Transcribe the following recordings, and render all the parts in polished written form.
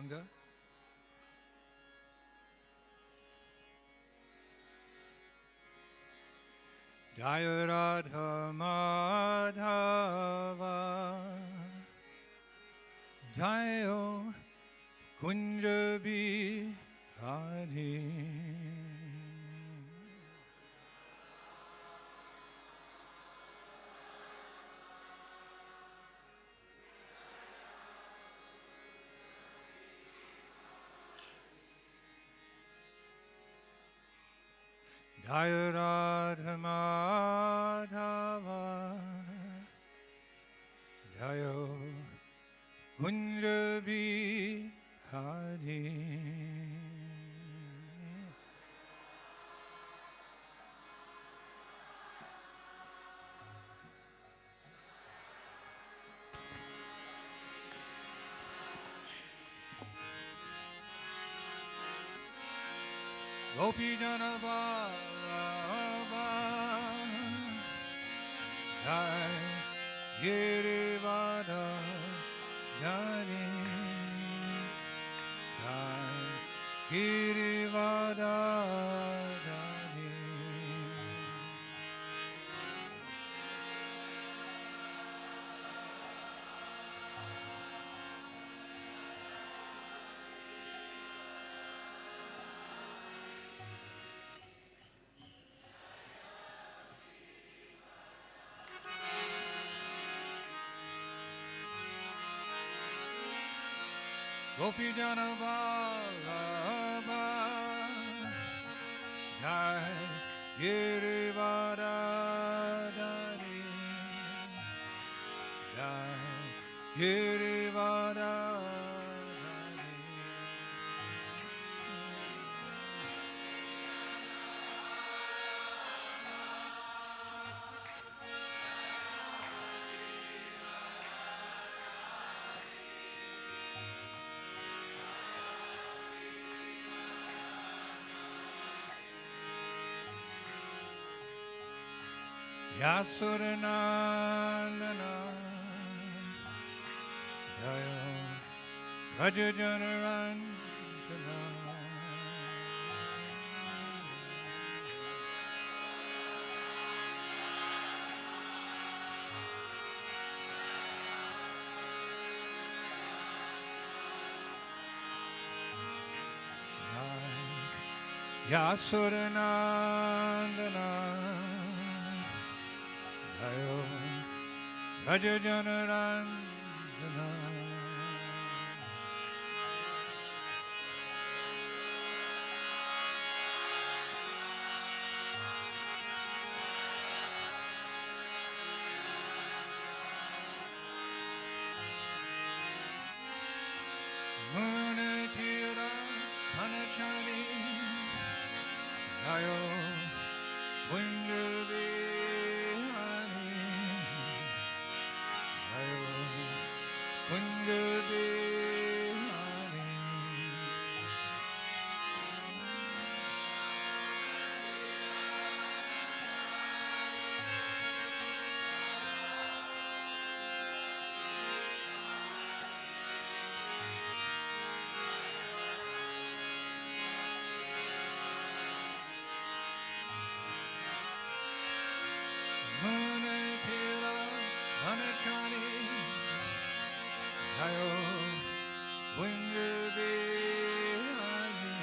Ganga. Jaya Radha Madhava Jayo Kunja Bihari. Jaya Radha Madhava Jayo Kunja Bihari. Gopi Jana Baba Jai Girivada Jani Jai Girivada Jani. Gopi Jana Baba Jai Girivada Jani Jai Girivada Jani. Yasuranandana Jaya Raja Janaranjana. Yasuranandana Jaya Raja Janaranjana. Munachira Manachari Jayo Kunjabi Hani Jayo Kunjabi Hani. Munachira Manachari Jayo Kunjabi Hani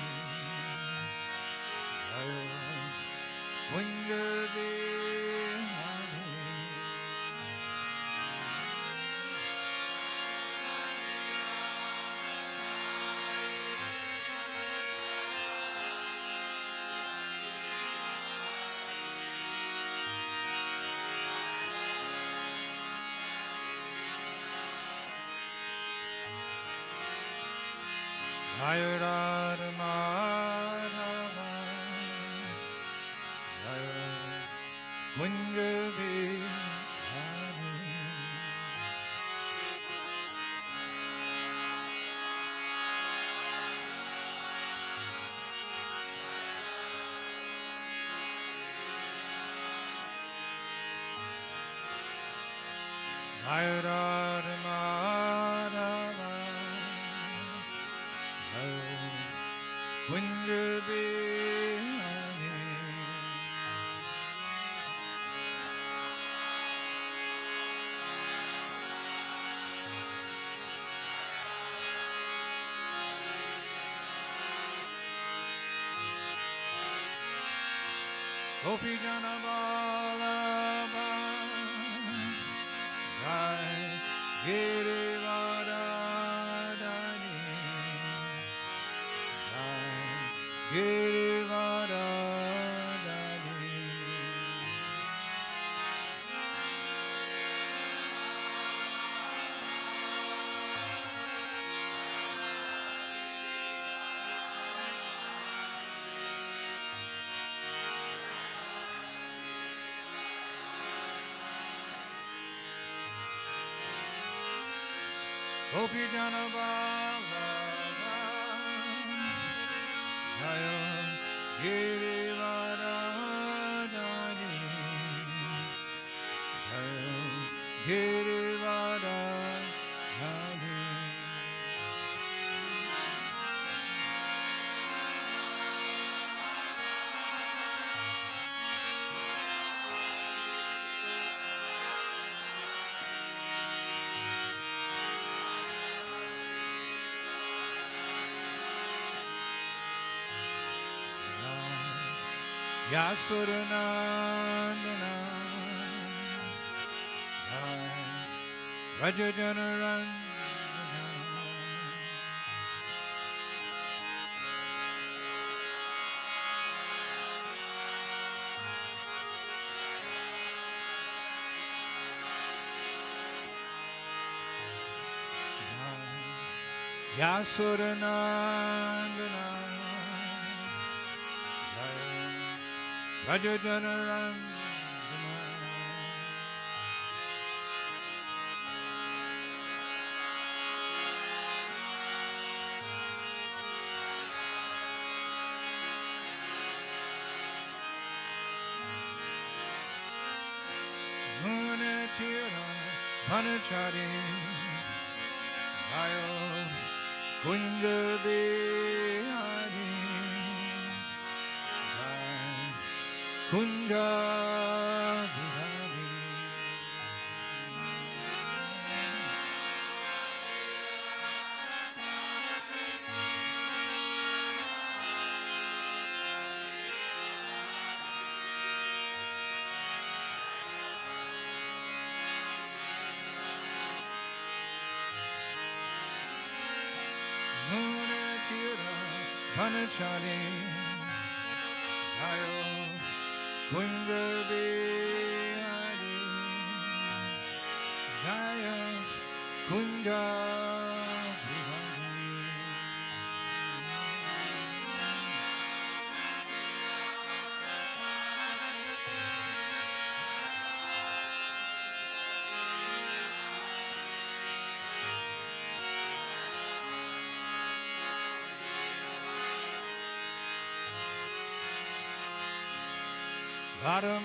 Jayo Kunjabi Hani. Jaya Radha Madhava Jaya Kunja Bihari. Jaya Radha Madhava Gopi Jana Vallabha Jai Girivardhani Jai Girivardhani Gopi Jana Vallabha Jaya Girivardhani Jaya Girivardhani Yasuranandana Rajajanarandana Yasuranandana Rajajanarandana Munatira Manachari Ayo Kunja Bihari Kunja Bihari Munatira Panachari Ayo Kunja Bihari Jaya Kunja Bihari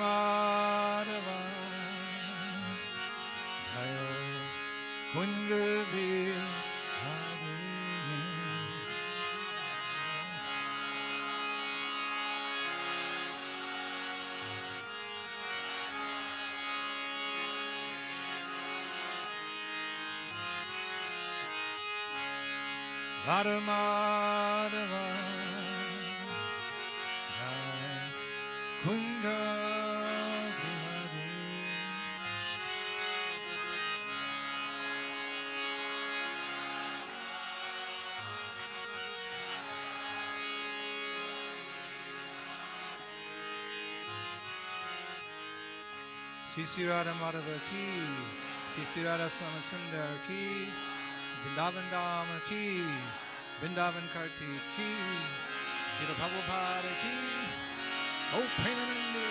Madhava Jaya Kunja Bihari Madhava Jaya Kunja Bihari Sri Radha Madhava ki, Sri Radha Swamasundar ki, Vrindavan Dham ki, Vrindavan Karti ki, Srila Prabhupada ki, Oh Premanandi.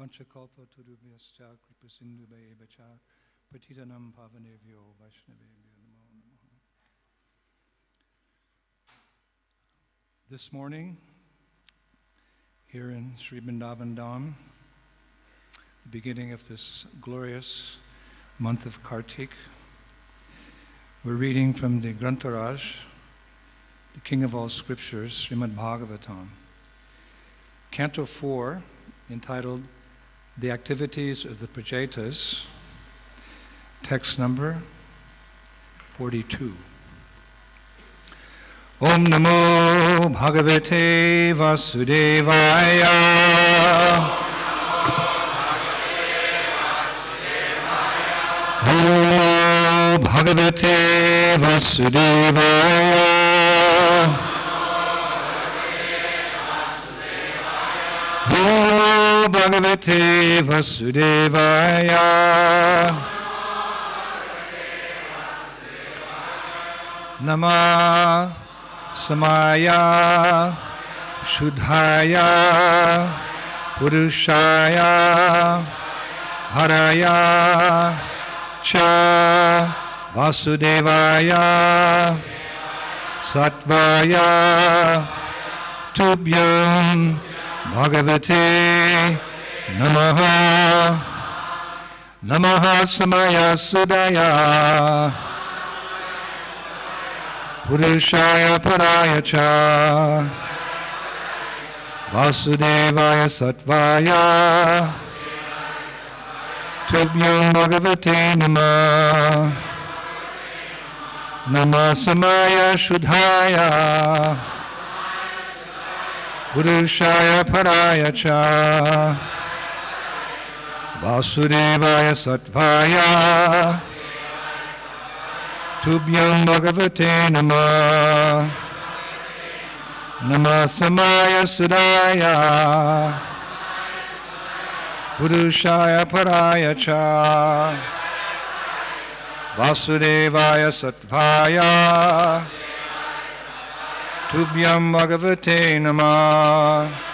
Vanchakalpatarubhyascha kripasindhubhaya patitanam pavanebhyo vaishnavebhyo namo namaha. This morning, here in Sri Vrindavan Dham, the beginning of this glorious month of Kartik, we're reading from the Grantharaj, the king of all scriptures, Srimad Bhagavatam, Canto 4, entitled The Activities of the Prajetas, text number 42. Om Namo Bhagavate Vasudevaya. Om Bhagavate Vasudevaya. Om Bhagavate Vasudevaya. Namah Samaya Shuddhaya Purushaya Haraya Cha Vasudevaya Satvaya Tubhyam Bhagavate Namaha. Namaha Samaya Sudaya Purushaya Paraya Cha Vasudevaya Satvaya Tubhyam Bhagavate Namah. Namah Samaya Shuddhaya Purushaya Paraya Cha Vasudevaya Satvaya Tubhyam Bhagavate Namah. Namah Samaya Sudaya Purushaya Paraya Cha Vasudevaya Satvaya Tubhyam Bhagavate Namah.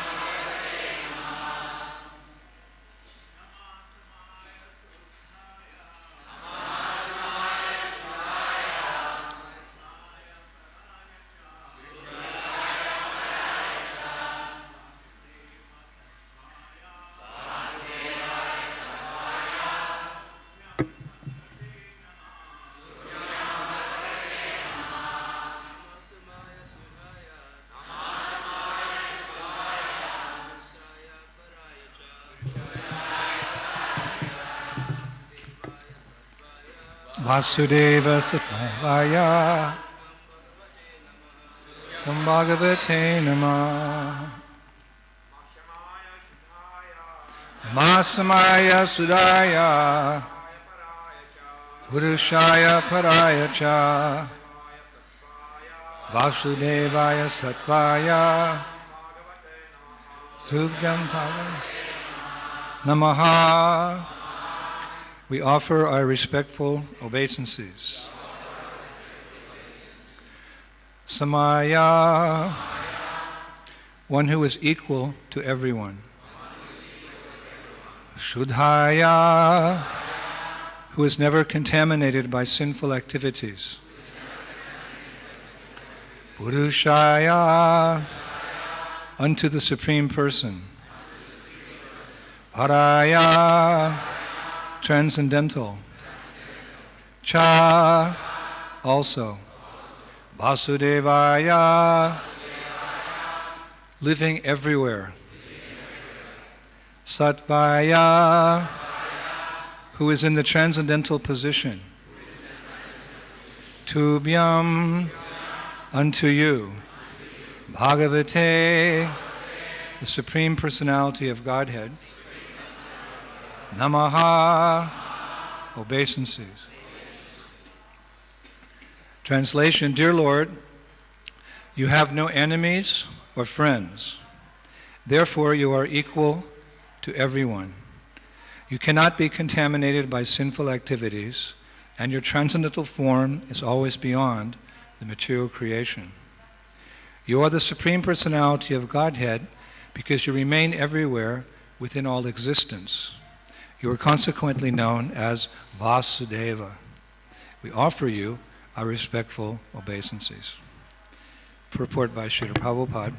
Vasudeva Satvaya Om Bhagavate Namah. Masamaya Sudaya Purushaya Paraya Cha Vasudevaya Satvaya Tubhyam Bhagavate Namaha. We offer our respectful obeisances. Samaya, one who is equal to everyone. Shuddhaya, who is never contaminated by sinful activities. Purushaya, unto the Supreme Person. Paraya, transcendental. Cha, also. Vasudevaya, living everywhere. Satvaya, who is in the transcendental position. Tubhyam, unto you. Bhagavate, the Supreme Personality of Godhead. Namaha, obeisances. Translation: Dear Lord, you have no enemies or friends. Therefore, you are equal to everyone. You cannot be contaminated by sinful activities, and your transcendental form is always beyond the material creation. You are the Supreme Personality of Godhead because you remain everywhere within all existence. You are consequently known as Vasudeva. We offer you our respectful obeisances. Purport by Srila Prabhupada.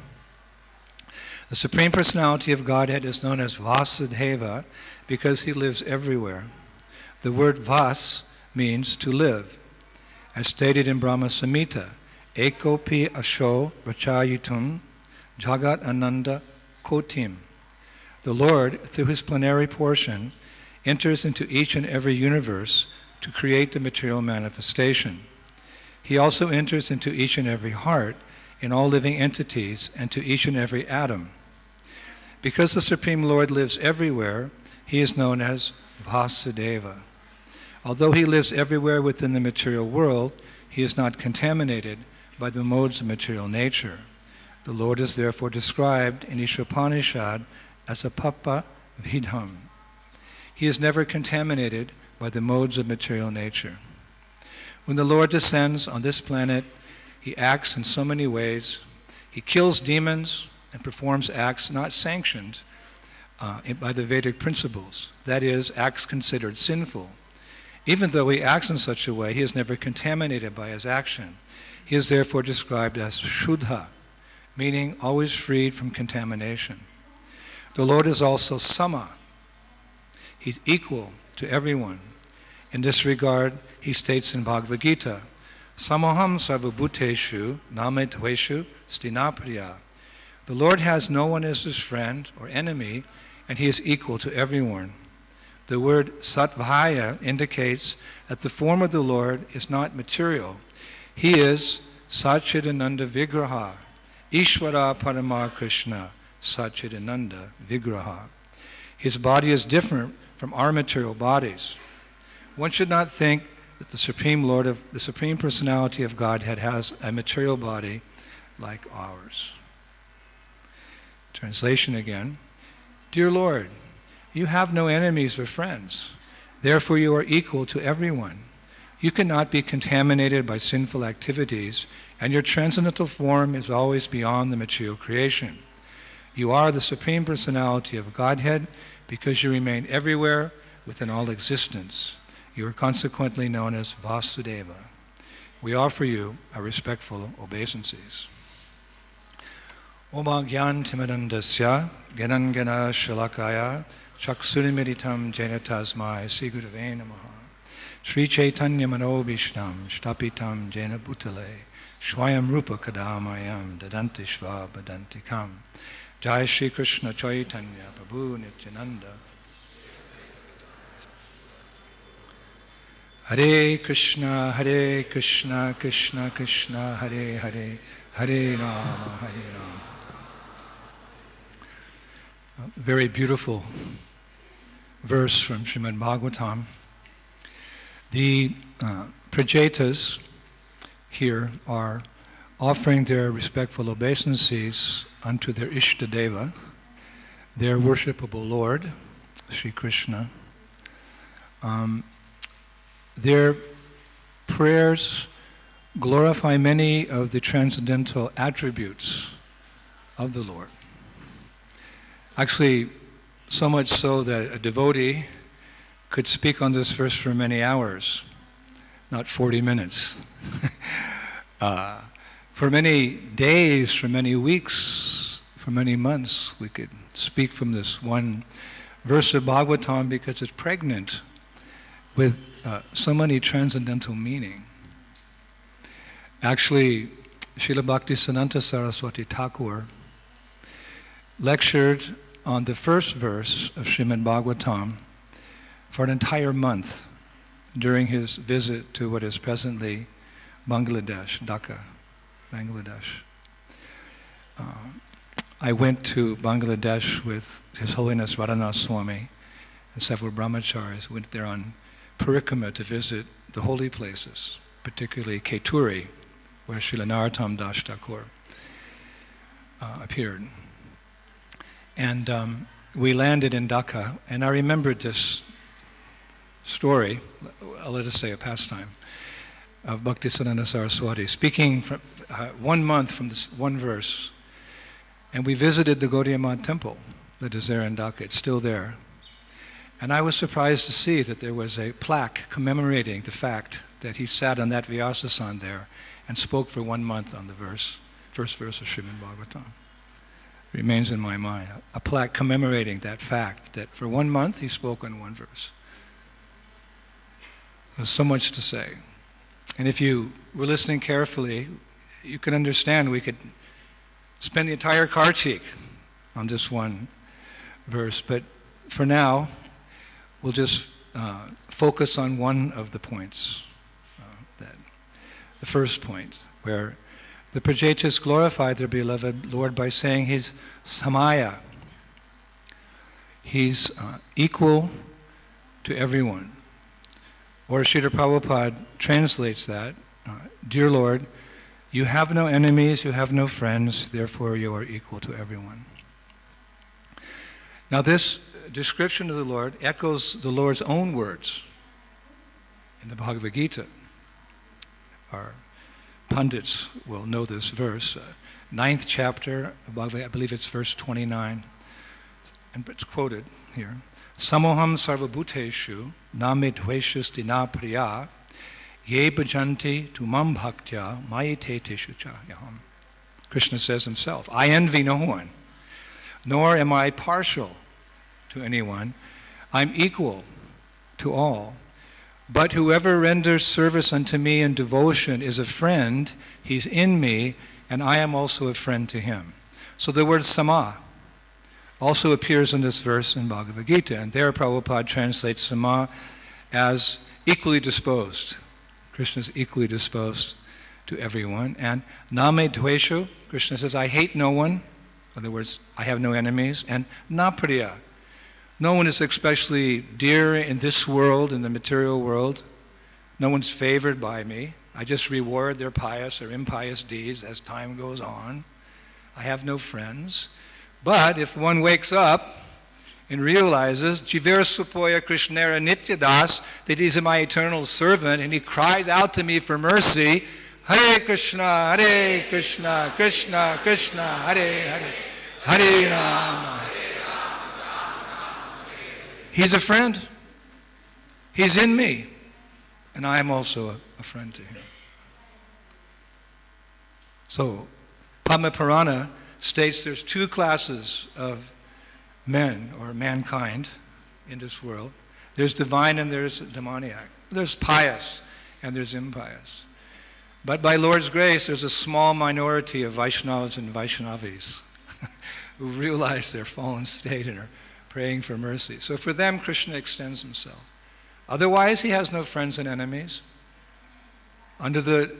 The Supreme Personality of Godhead is known as Vasudeva because he lives everywhere. The word Vas means to live. As stated in Brahma Samhita, Ekopi Asho Rachayitum Jagat Ananda Kotim. The Lord, through his plenary portion, enters into each and every universe to create the material manifestation. He also enters into each and every heart in all living entities and to each and every atom. Because the Supreme Lord lives everywhere, he is known as Vasudeva. Although he lives everywhere within the material world, he is not contaminated by the modes of material nature. The Lord is therefore described in Ishopanishad as a Papa Vidham. He is never contaminated by the modes of material nature. When the Lord descends on this planet, he acts in so many ways. He kills demons and performs acts not sanctioned by the Vedic principles, that is, acts considered sinful. Even though he acts in such a way, he is never contaminated by his action. He is therefore described as Shuddha, meaning always freed from contamination. The Lord is also Sama. He's equal to everyone. In this regard, he states in Bhagavad Gita, Samoham sarvabhuteshu nametveshu stinapriya. The Lord has no one as his friend or enemy, and he is equal to everyone. The word Satvaya indicates that the form of the Lord is not material. He is Satchidananda Vigraha, Ishvara Parama Krishna, Satchidananda Vigraha. His body is different from our material bodies. One should not think that the Supreme Lord of the Supreme Personality of Godhead has a material body like ours. Translation again. Dear Lord, you have no enemies or friends. Therefore you are equal to everyone. You cannot be contaminated by sinful activities, and your transcendental form is always beyond the material creation. You are the Supreme Personality of Godhead because you remain everywhere within all existence. You are consequently known as Vasudeva. We offer you our respectful obeisances. Om Gyan Timadandasya Gyanan Gyana Shalakaya Chaksurimeditam Jena Tasmai Sri Gurave Namaha Sri Chaitanya Manobhishnam Shtapitam Jena Bhutale Shvayam Rupa Kadamayam Dadanti Shva Badantikam Jai Shri Krishna Chaitanya Prabhu Nityananda Hare Krishna Krishna Krishna Hare Hare Hare Rama Hare Rama. A very beautiful verse from Srimad Bhagavatam. The Prajetas here are offering their respectful obeisances unto their Ishtadeva, their worshipable Lord, Sri Krishna. Their prayers glorify many of the transcendental attributes of the Lord. Actually, so much so that a devotee could speak on this verse for many hours, not 40 minutes. For many days, for many weeks, for many months, we could speak from this one verse of Bhagavatam because it's pregnant with so many transcendental meaning. Actually, Srila Bhaktisiddhanta Saraswati Thakur lectured on the first verse of Srimad Bhagavatam for an entire month during his visit to what is presently Bangladesh, Dhaka, Bangladesh. I went to Bangladesh with His Holiness Radhanath Swami and several brahmacharis. Went there on parikrama to visit the holy places, particularly Keturi, where Srila Narottam Das Thakur appeared. And we landed in Dhaka, and I remembered this story, let us say a pastime, of Bhaktisiddhanta Saraswati, speaking from 1 month from this one verse. And we visited the Gaudiya Math temple, that is there in Dhaka. It's still there. And I was surprised to see that there was a plaque commemorating the fact that he sat on that Vyasasan there and spoke for 1 month on the first verse of Srimad Bhagavatam. It remains in my mind. A plaque commemorating that fact, that for 1 month he spoke on one verse. There's so much to say. And if you were listening carefully, you could understand we could spend the entire Kartik on this one verse. But for now, we'll just focus on one of the points. The first point, where the Prajetas glorified their beloved Lord by saying he's samaya. He's equal to everyone. Or Srila Prabhupada translates that, Dear Lord, you have no enemies, you have no friends, therefore you are equal to everyone. Now this description of the Lord echoes the Lord's own words in the Bhagavad Gita. Our pundits will know this verse, 9th chapter, I believe it's verse 29, and it's quoted here. Samoham sarvabhuteshu name dveshasti na priya ye bhajanti tumam bhaktya mayite cha yaham. Krishna says himself, I envy no one, nor am I partial to anyone. I'm equal to all. But whoever renders service unto me in devotion is a friend, he's in me, and I am also a friend to him. So the word sama also appears in this verse in Bhagavad Gita, and there Prabhupada translates sama as equally disposed. Krishna is equally disposed to everyone. And name dveshu, Krishna says, I hate no one. In other words, I have no enemies. And napriya, no one is especially dear in this world, in the material world. No one's favored by me. I just reward their pious or impious deeds as time goes on. I have no friends. But if one wakes up and realizes, Jiver Supoya Krishnera Nityadas, that he's my eternal servant, and he cries out to me for mercy, Hare Krishna, Krishna Krishna, Hare Hare, Hare Rama. He's a friend. He's in me. And I am also a friend to him. So, Padma Purana states there's 2 classes of men or mankind in this world. There's divine and there's demoniac. There's pious and there's impious. But by Lord's grace, there's a small minority of Vaishnavas and Vaishnavis who realize their fallen state and are praying for mercy. So for them, Krishna extends himself. Otherwise, he has no friends and enemies. Under the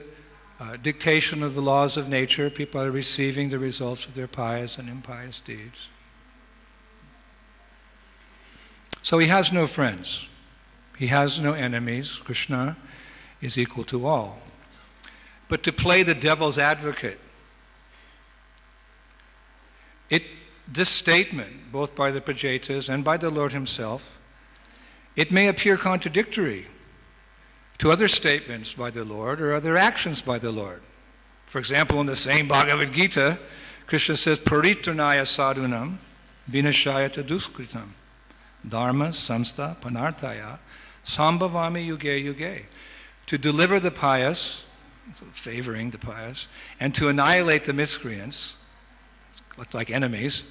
dictation of the laws of nature, people are receiving the results of their pious and impious deeds. So he has no friends. He has no enemies. Krishna is equal to all. But to play the devil's advocate, this statement, both by the Prajetas and by the Lord himself, it may appear contradictory to other statements by the Lord or other actions by the Lord. For example, in the same Bhagavad Gita, Krishna says, Paritranaya sadhunam vinashayata duskritam dharma samsta panarthaya sambhavami yuge yuge. To deliver the pious, favoring the pious, and to annihilate the miscreants, like enemies,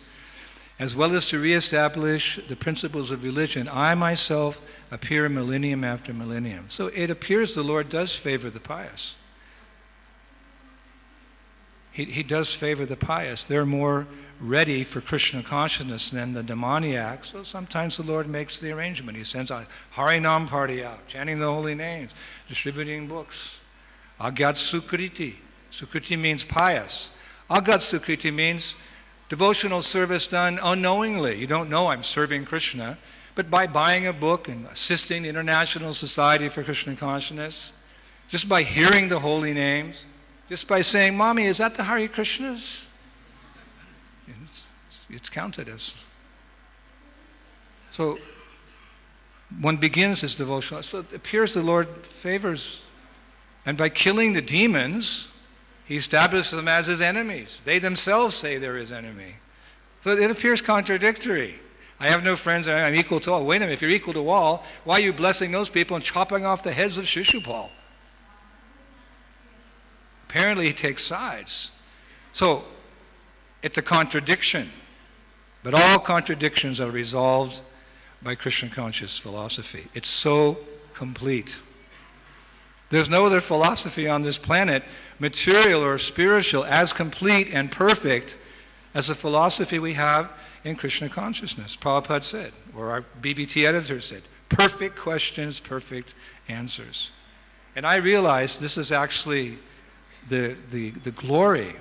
as well as to reestablish the principles of religion, I myself appear millennium after millennium. So it appears the Lord does favor the pious. He does favor the pious. They're more ready for Krishna consciousness than the demoniacs. So sometimes the Lord makes the arrangement. He sends a Harinam party out, chanting the holy names, distributing books. Agyat Sukriti. Sukriti means pious. Agyat Sukriti means devotional service done unknowingly. You don't know I'm serving Krishna, but by buying a book and assisting the International Society for Krishna Consciousness, just by hearing the holy names, just by saying, Mommy, is that the Hare Krishnas? It's counted as. So one begins his devotional. So it appears the Lord favors. And by killing the demons, he establishes them as his enemies. They themselves say they're his enemy. So it appears contradictory. I have no friends and I'm equal to all. Wait a minute, if you're equal to all, why are you blessing those people and chopping off the heads of Shishupal? Apparently he takes sides. So it's a contradiction. But all contradictions are resolved by Krishna conscious philosophy. It's so complete. There's no other philosophy on this planet, material or spiritual, as complete and perfect as the philosophy we have in Krishna consciousness. Prabhupada said, or our BBT editor said, perfect questions, perfect answers. And I realized this is actually the glory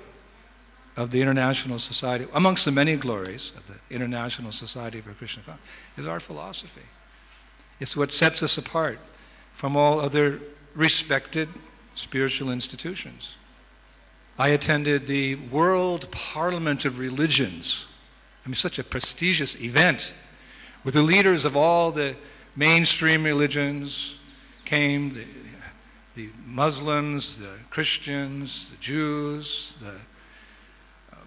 of the International Society, amongst the many glories of the International Society for Krishna Consciousness, is our philosophy. It's what sets us apart from all other respected spiritual institutions. I attended the World Parliament of Religions. I mean, such a prestigious event where the leaders of all the mainstream religions came, the Muslims, the Christians, the Jews, the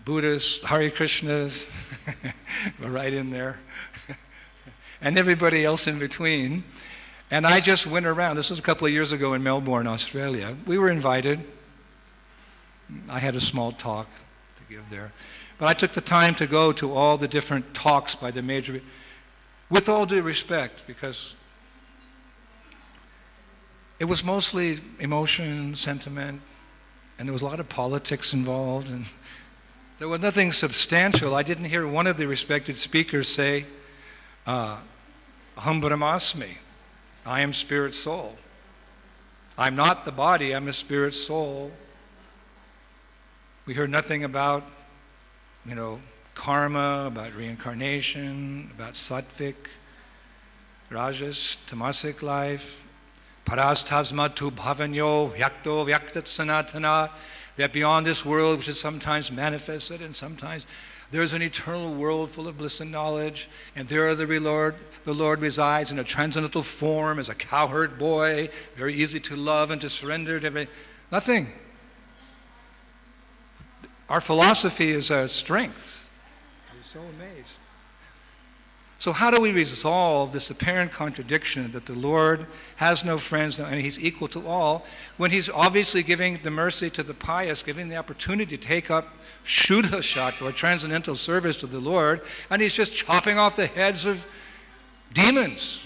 Buddhists, Hare Krishnas, were right in there, and everybody else in between. And I just went around. This was a couple of years ago in Melbourne, Australia. We were invited. I had a small talk to give there. But I took the time to go to all the different talks by the major, with all due respect, because it was mostly emotion, sentiment, and there was a lot of politics involved, and there was nothing substantial. I didn't hear one of the respected speakers say, Aham Brahmasmi, I am spirit soul. I'm not the body, I'm a spirit soul. We heard nothing about, karma, about reincarnation, about sattvic, rajas, tamasic life, parastasmatu bhavanyo vyakto vyaktat sanatana, that beyond this world, which is sometimes manifested and sometimes there's an eternal world full of bliss and knowledge, and there the Lord resides in a transcendental form as a cowherd boy, very easy to love and to surrender to everything. Nothing. Our philosophy is a strength. We're so amazed. So how do we resolve this apparent contradiction that the Lord has no friends and he's equal to all, when he's obviously giving the mercy to the pious, giving the opportunity to take up Shuddha Shat for a transcendental service to the Lord, and he's just chopping off the heads of demons.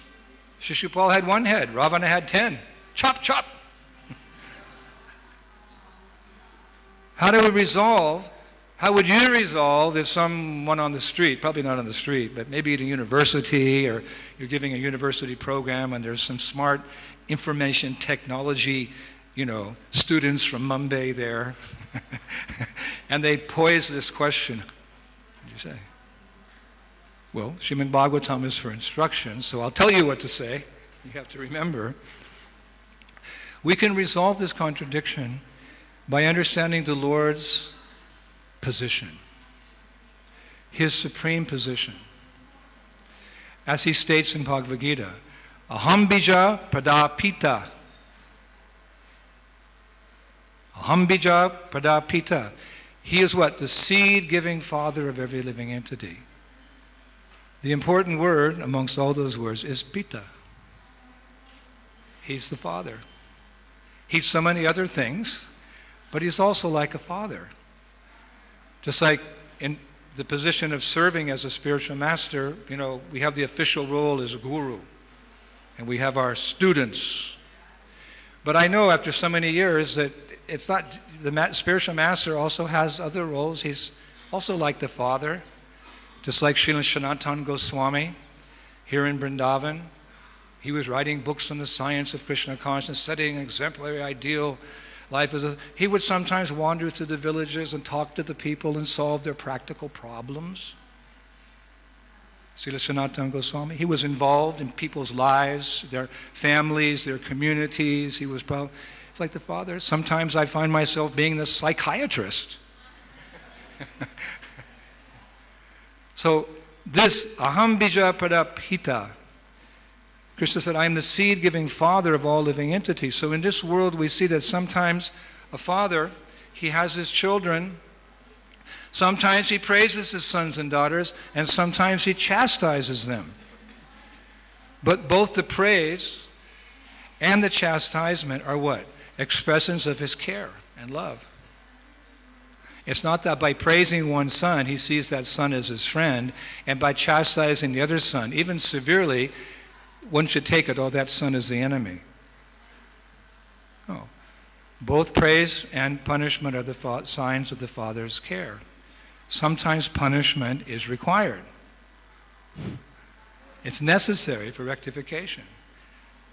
Shishupal had one head, Ravana had 10. Chop, chop. How do we resolve? How would you resolve if someone on the street, probably not on the street, but maybe at a university, or you're giving a university program and there's some smart information technology, students from Mumbai there, and they pose this question, what do you say? Well, Srimad Bhagavatam is for instruction, so I'll tell you what to say. You have to remember. We can resolve this contradiction by understanding the Lord's position, his supreme position. As he states in Bhagavad Gita, Aham bija pradapita. Aham bija pradapita. He is what? The seed-giving father of every living entity. The important word amongst all those words is pita. He's the father. He's so many other things, but he's also like a father. Just like in the position of serving as a spiritual master, we have the official role as a guru, and we have our students. But I know after so many years that it's not, the spiritual master also has other roles. He's also like the father, just like Srila Sanatana Goswami here in Vrindavan. He was writing books on the science of Krishna consciousness, setting an exemplary ideal life. He would sometimes wander through the villages and talk to the people and solve their practical problems. Srila Sanatana Goswami, he was involved in people's lives, their families, their communities. He was probably, it's like the father. Sometimes I find myself being the psychiatrist. So this aham bija pradapita, Krishna said, I am the seed-giving father of all living entities. So in this world we see that sometimes a father, he has his children, Sometimes he praises his sons and daughters, and sometimes he chastises them. But both the praise and the chastisement are what? Expressions of his care and love. It's not that by praising one son, he sees that son as his friend, and by chastising the other son, even severely, one should take it, oh, that son is the enemy. No. Both praise and punishment are the signs of the Father's care. Sometimes punishment is required. It's necessary for rectification.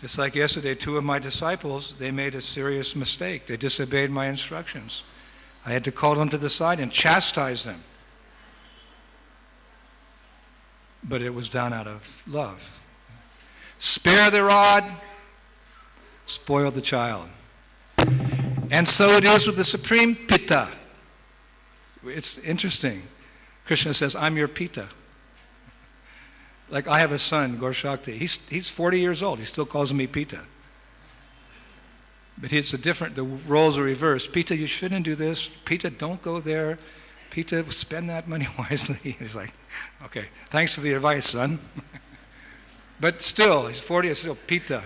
Just like yesterday, 2 of my disciples, they made a serious mistake. They disobeyed my instructions. I had to call them to the side and chastise them. But it was done out of love. Spare the rod, spoil the child. And so it is with the Supreme Pitta. It's interesting. Krishna says, I'm your Pitta. Like I have a son, Gaur Shakti. He's 40 years old. He still calls me Pitta. But the roles are reversed. Pitta, you shouldn't do this. Pitta, don't go there. Pitta, spend that money wisely. He's like, okay, thanks for the advice, son. But still, he's 40, it's still Pitta.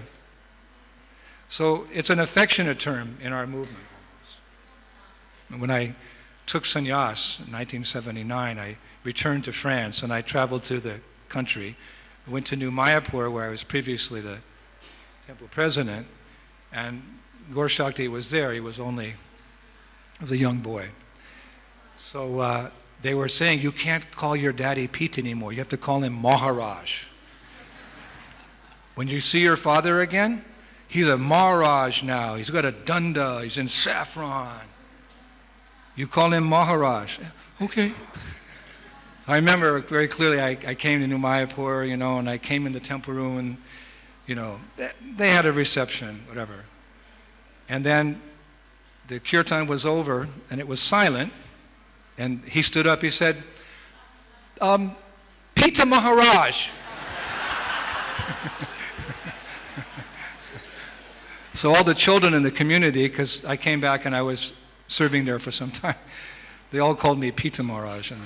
So it's an affectionate term in our movement. When I took sannyas in 1979, I returned to France and I traveled through the country. I went to New Mayapur, where I was previously the temple president, and Gaur Shakti was there. He was a young boy. So they were saying, you can't call your daddy Pete anymore. You have to call him Maharaj. When you see your father again, he's a Maharaj now. He's got a dunda. He's in saffron. You call him Maharaj. Okay. I remember very clearly I came to New Mayapur, and I came in the temple room and, they had a reception, whatever. And then the kirtan was over and it was silent. And he stood up, he said, Pita Maharaj. So all the children in the community, because I came back and I was serving there for some time, they all called me Pita Maharaj. And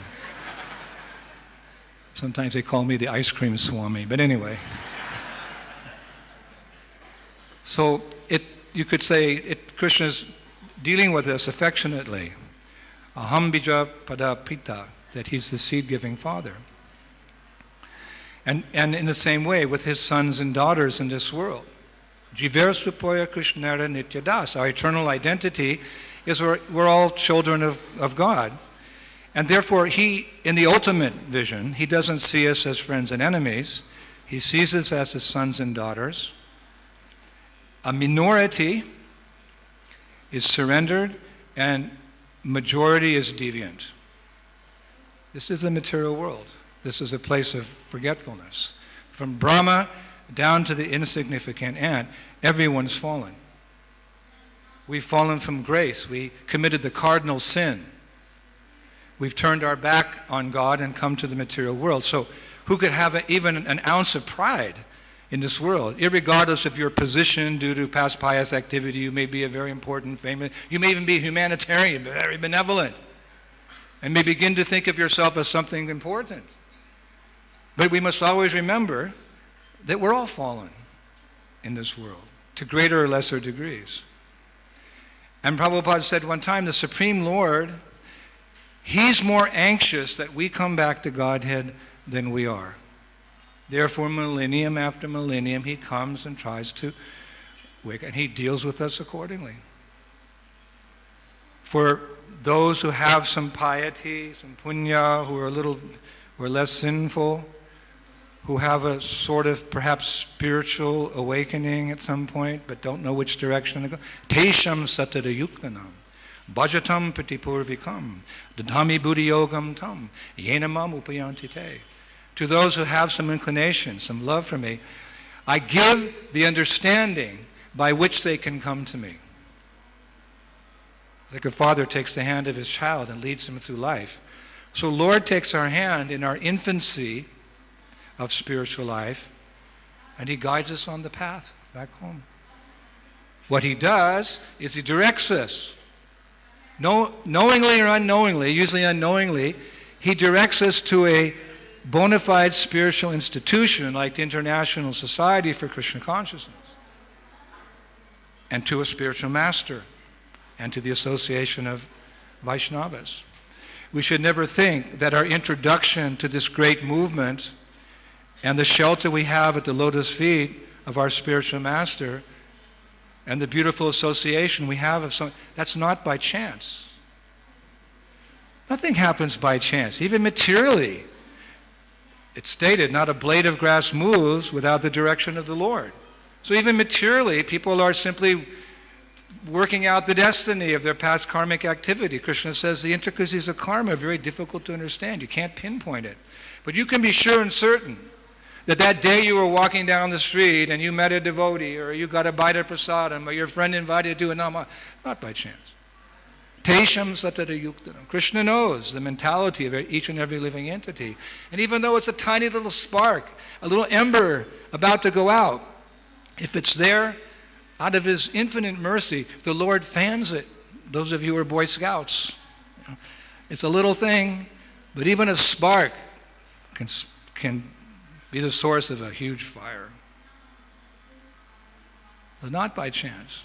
sometimes they call me the ice cream Swami. But anyway. So you could say Krishna's dealing with us affectionately. Aham bija pada pita, that he's the seed-giving father. And in the same way with his sons and daughters in this world. Jiver supoya krishnara nityadas. Our eternal identity is we're all children of God. And therefore he, in the ultimate vision, he doesn't see us as friends and enemies. He sees us as his sons and daughters. A minority is surrendered and majority is deviant. This is the material world. This is a place of forgetfulness. From Brahma down to the insignificant ant, everyone's fallen. We've fallen from grace. We committed the cardinal sin. We've turned our back on God and come to the material world. So who could have even an ounce of pride in this world? Irregardless of your position due to past pious activity, you may be a very important, famous, you may even be humanitarian, very benevolent, and may begin to think of yourself as something important. But we must always remember that we're all fallen in this world, to greater or lesser degrees. And Prabhupada said one time, the Supreme Lord, he's more anxious that we come back to Godhead than we are. Therefore, millennium after millennium, he comes and tries to wake, and he deals with us accordingly. For those who have some piety, some punya, who are less sinful, who have a sort of perhaps spiritual awakening at some point, but don't know which direction to go. Tesham satara yuktanam, bhajatam patipurvikam, dadhami buddhi yogam tam, yenamam upayanti te. To those who have some inclination, some love for me, I give the understanding by which they can come to me. Like a father takes the hand of his child and leads him through life. So Lord takes our hand in our infancy of spiritual life, and he guides us on the path back home. What he does is he directs us. knowingly or unknowingly, usually unknowingly, he directs us to a bona fide spiritual institution like the International Society for Krishna Consciousness, and to a spiritual master, and to the association of Vaishnavas. We should never think that our introduction to this great movement and the shelter we have at the lotus feet of our spiritual master and the beautiful association we have of some, that's not by chance. Nothing happens by chance, even materially. It's stated, not a blade of grass moves without the direction of the Lord. So even materially, people are simply working out the destiny of their past karmic activity. Krishna says the intricacies of karma are very difficult to understand. You can't pinpoint it. But you can be sure and certain that that day you were walking down the street and you met a devotee, or you got a bite of prasadam, or your friend invited you to a nama, not by chance. Tesham satara yuktanam. Krishna knows the mentality of each and every living entity. And even though it's a tiny little spark, a little ember about to go out, if it's there, out of his infinite mercy, the Lord fans it. Those of you who are Boy Scouts, it's a little thing, but even a spark can be the source of a huge fire. But not by chance.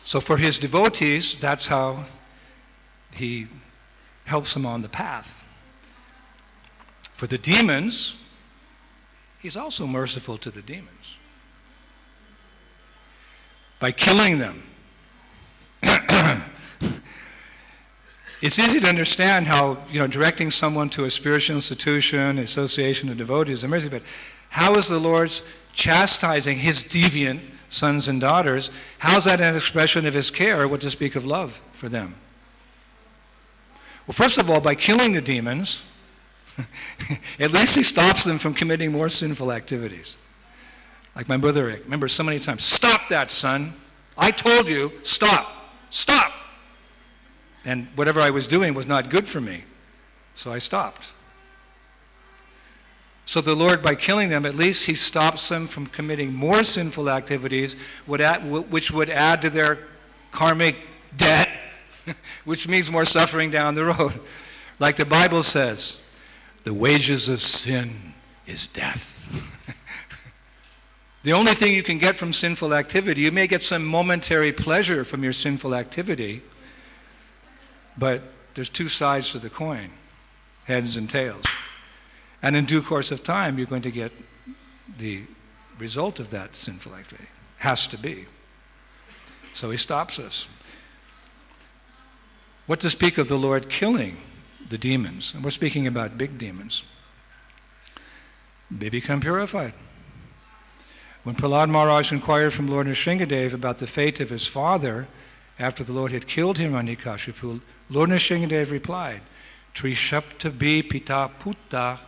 So for his devotees, that's how he helps them on the path. For the demons, he's also merciful to the demons by killing them. It's easy to understand how, directing someone to a spiritual institution, association of devotees is mercy, but how is the Lord's chastising his deviant sons and daughters? How's that an expression of his care, what to speak of love for them? Well, first of all, by killing the demons, at least he stops them from committing more sinful activities. Like my mother, I remember so many times, "Stop that, son. I told you, stop. Stop." And whatever I was doing was not good for me, so I stopped. So the Lord, by killing them, at least he stops them from committing more sinful activities, which would add to their karmic debt, which means more suffering down the road. Like the Bible says, the wages of sin is death. The only thing you can get from sinful activity, you may get some momentary pleasure from your sinful activity, but there's two sides to the coin, heads and tails. And in due course of time, you're going to get the result of that sinful activity. Has to be. So he stops us. What to speak of the Lord killing the demons? And we're speaking about big demons. They become purified. When Prahlad Maharaj inquired from Lord Nrsingadev about the fate of his father after the Lord had killed Hiranyakashipu, Lord Nrsingadev replied, "Trishapta bi pita putta,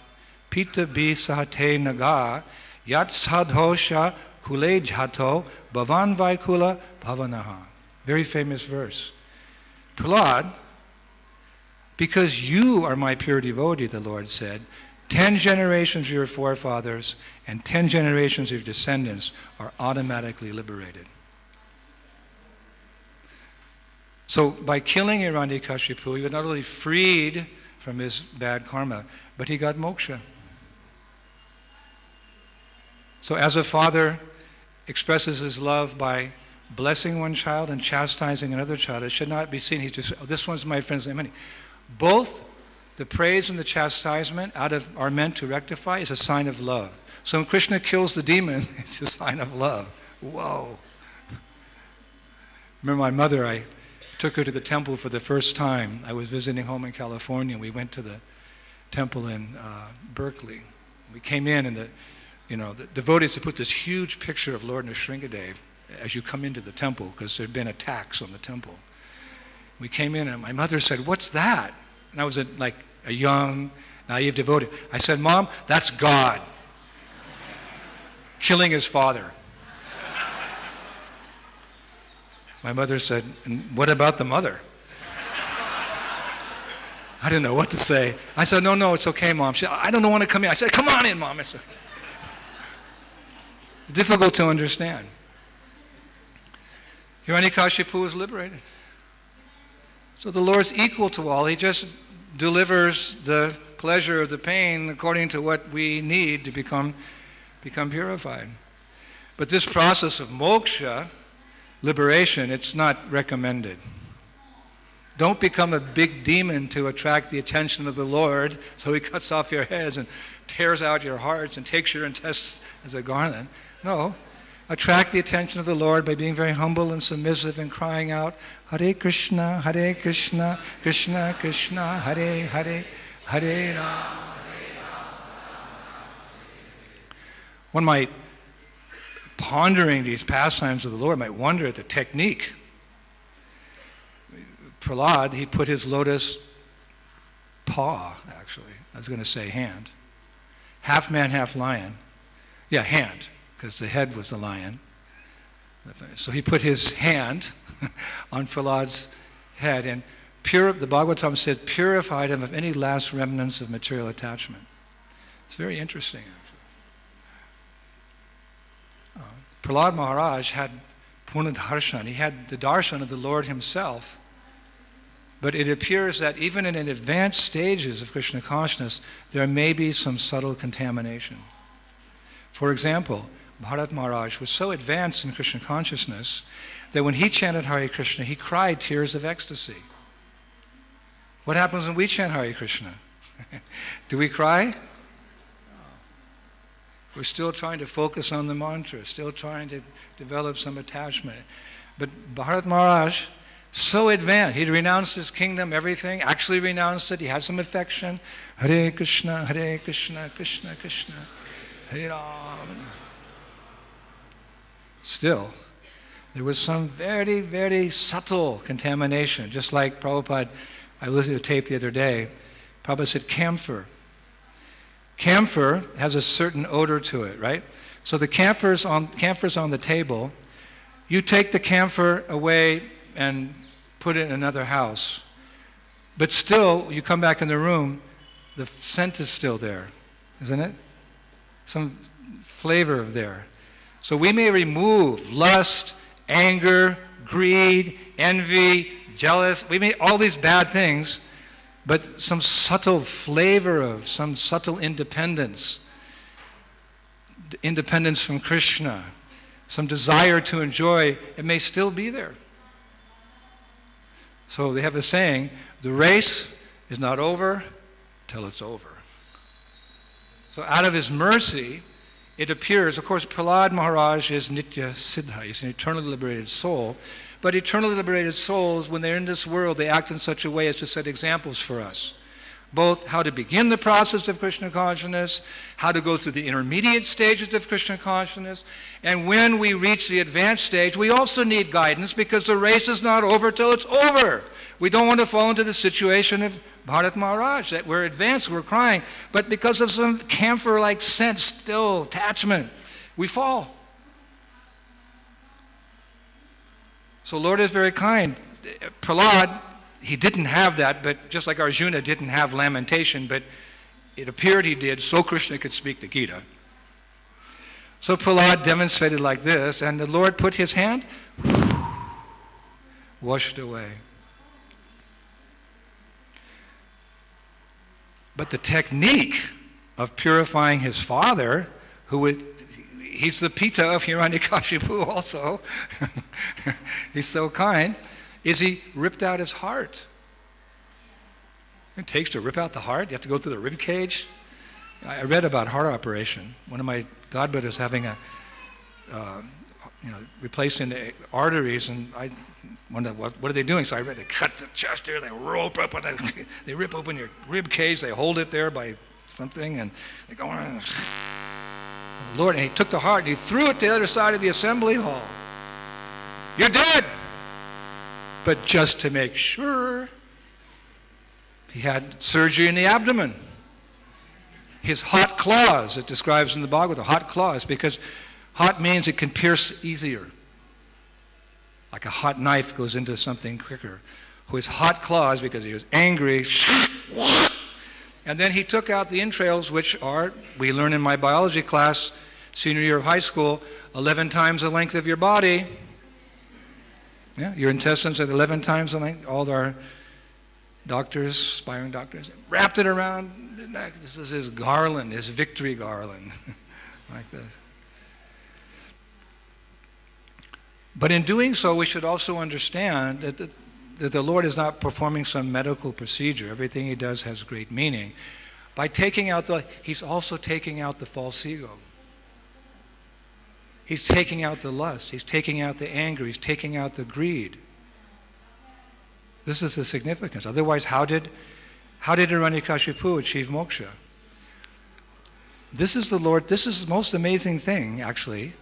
pita bi sahate naga, yat sadhosha kule jhato, bhavan vaikula bhavanaha." Very famous verse. Prahlad, because you are my pure devotee, the Lord said, 10 generations of your forefathers and 10 generations of your descendants are automatically liberated. So by killing Hiranyakashipu, he was not only freed from his bad karma, but he got moksha. So as a father expresses his love by blessing one child and chastising another child, it should not be seen, he's just, "Oh, this one's my friend's name." Both the praise and the chastisement are meant to rectify is a sign of love. So when Krishna kills the demon, it's a sign of love. Whoa. Remember my mother, I took her to the temple for the first time. I was visiting home in California. We went to the temple in Berkeley. We came in and the devotees had put this huge picture of Lord Nrsingadev as you come into the temple, because there had been attacks on the temple. We came in and my mother said, "What's that?" And I was like a young, naive devotee. I said, "Mom, that's God killing his father." My mother said, "And what about the mother?" I didn't know what to say. I said, No, it's okay, Mom." She said, "I don't want to come in." I said, "Come on in, Mom." difficult to understand. Hiranyakashipu was liberated. So the Lord's equal to all. He just delivers the pleasure or the pain according to what we need to become purified. But this process of moksha, liberation, it's not recommended. Don't become a big demon to attract the attention of the Lord, so he cuts off your heads and tears out your hearts and takes your intestines as a garland. No. Attract the attention of the Lord by being very humble and submissive and crying out, Hare Krishna, Krishna Krishna, Hare Hare, Hare Rama. One might, pondering these pastimes of the Lord, might wonder at the technique. Prahlad, he put his lotus paw, actually, I was going to say hand, half man, half lion. Yeah, hand, because the head was the lion. So he put his hand on Prahlad's head, and the Bhagavatam said, purified him of any last remnants of material attachment. It's very interesting, actually. Prahlad Maharaj had Purna Darshan. He had the darshan of the Lord himself. But it appears that even in advanced stages of Krishna consciousness, there may be some subtle contamination. For example, Bharat Maharaj was so advanced in Krishna consciousness that when he chanted Hare Krishna, he cried tears of ecstasy. What happens when we chant Hare Krishna? Do we cry? We're still trying to focus on the mantra, still trying to develop some attachment. But Bharat Maharaj, so advanced, he'd renounced his kingdom, everything, actually renounced it, he had some affection. Hare Krishna, Krishna Krishna, Hare Rama. Still, there was some very, very subtle contamination, just like Prabhupada, I listened to a tape the other day, Prabhupada said camphor. Camphor has a certain odor to it, right? So the camphor's on the table, you take the camphor away and put it in another house. But still, you come back in the room, the scent is still there, isn't it? Some flavor there. So we may remove lust, anger, greed, envy, jealous, we may all these bad things, but some subtle flavor of some subtle independence from Krishna, some desire to enjoy, it may still be there. So they have a saying, the race is not over till it's over. So out of his mercy, it appears, of course, Prahlad Maharaj is Nitya Siddha, he's an eternally liberated soul, but eternally liberated souls, when they're in this world, they act in such a way as to set examples for us. Both how to begin the process of Krishna consciousness, how to go through the intermediate stages of Krishna consciousness, and when we reach the advanced stage, we also need guidance because the race is not over till it's over. We don't want to fall into the situation of Bharat Maharaj, that we're advanced, we're crying, but because of some camphor-like scent, still attachment, we fall. So Lord is very kind. Prahlad, he didn't have that, but just like Arjuna didn't have lamentation, but it appeared he did, so Krishna could speak the Gita. So Prahlad demonstrated like this, and the Lord put his hand, washed away. But the technique of purifying his father, he's the Pita of Hiranyakashipu also, he's so kind, is he ripped out his heart. It takes to rip out the heart. You have to go through the rib cage. I read about heart operation. One of my godbrothers having replacing the arteries, and I wondered, what are they doing? So I read, they cut the chest here, they they rip open your rib cage, they hold it there by something, and they go on. Lord, and he took the heart and he threw it to the other side of the assembly hall. You're dead! But just to make sure, he had surgery in the abdomen. His hot claws, it describes in the Bhagavatam, hot claws, because hot means it can pierce easier. Like a hot knife goes into something quicker. His hot claws, because he was angry, and then he took out the entrails, which are, we learn in my biology class, senior year of high school, 11 times the length of your body. Yeah, your intestines are 11 times the length. All our doctors, aspiring doctors, wrapped it around the neck. This is his garland, his victory garland, like this. But in doing so, we should also understand that the Lord is not performing some medical procedure. Everything he does has great meaning. By taking out he's also taking out the false ego. He's taking out the lust. He's taking out the anger. He's taking out the greed. This is the significance. Otherwise, how did Hiranyakashipu achieve moksha? This is the most amazing thing, actually.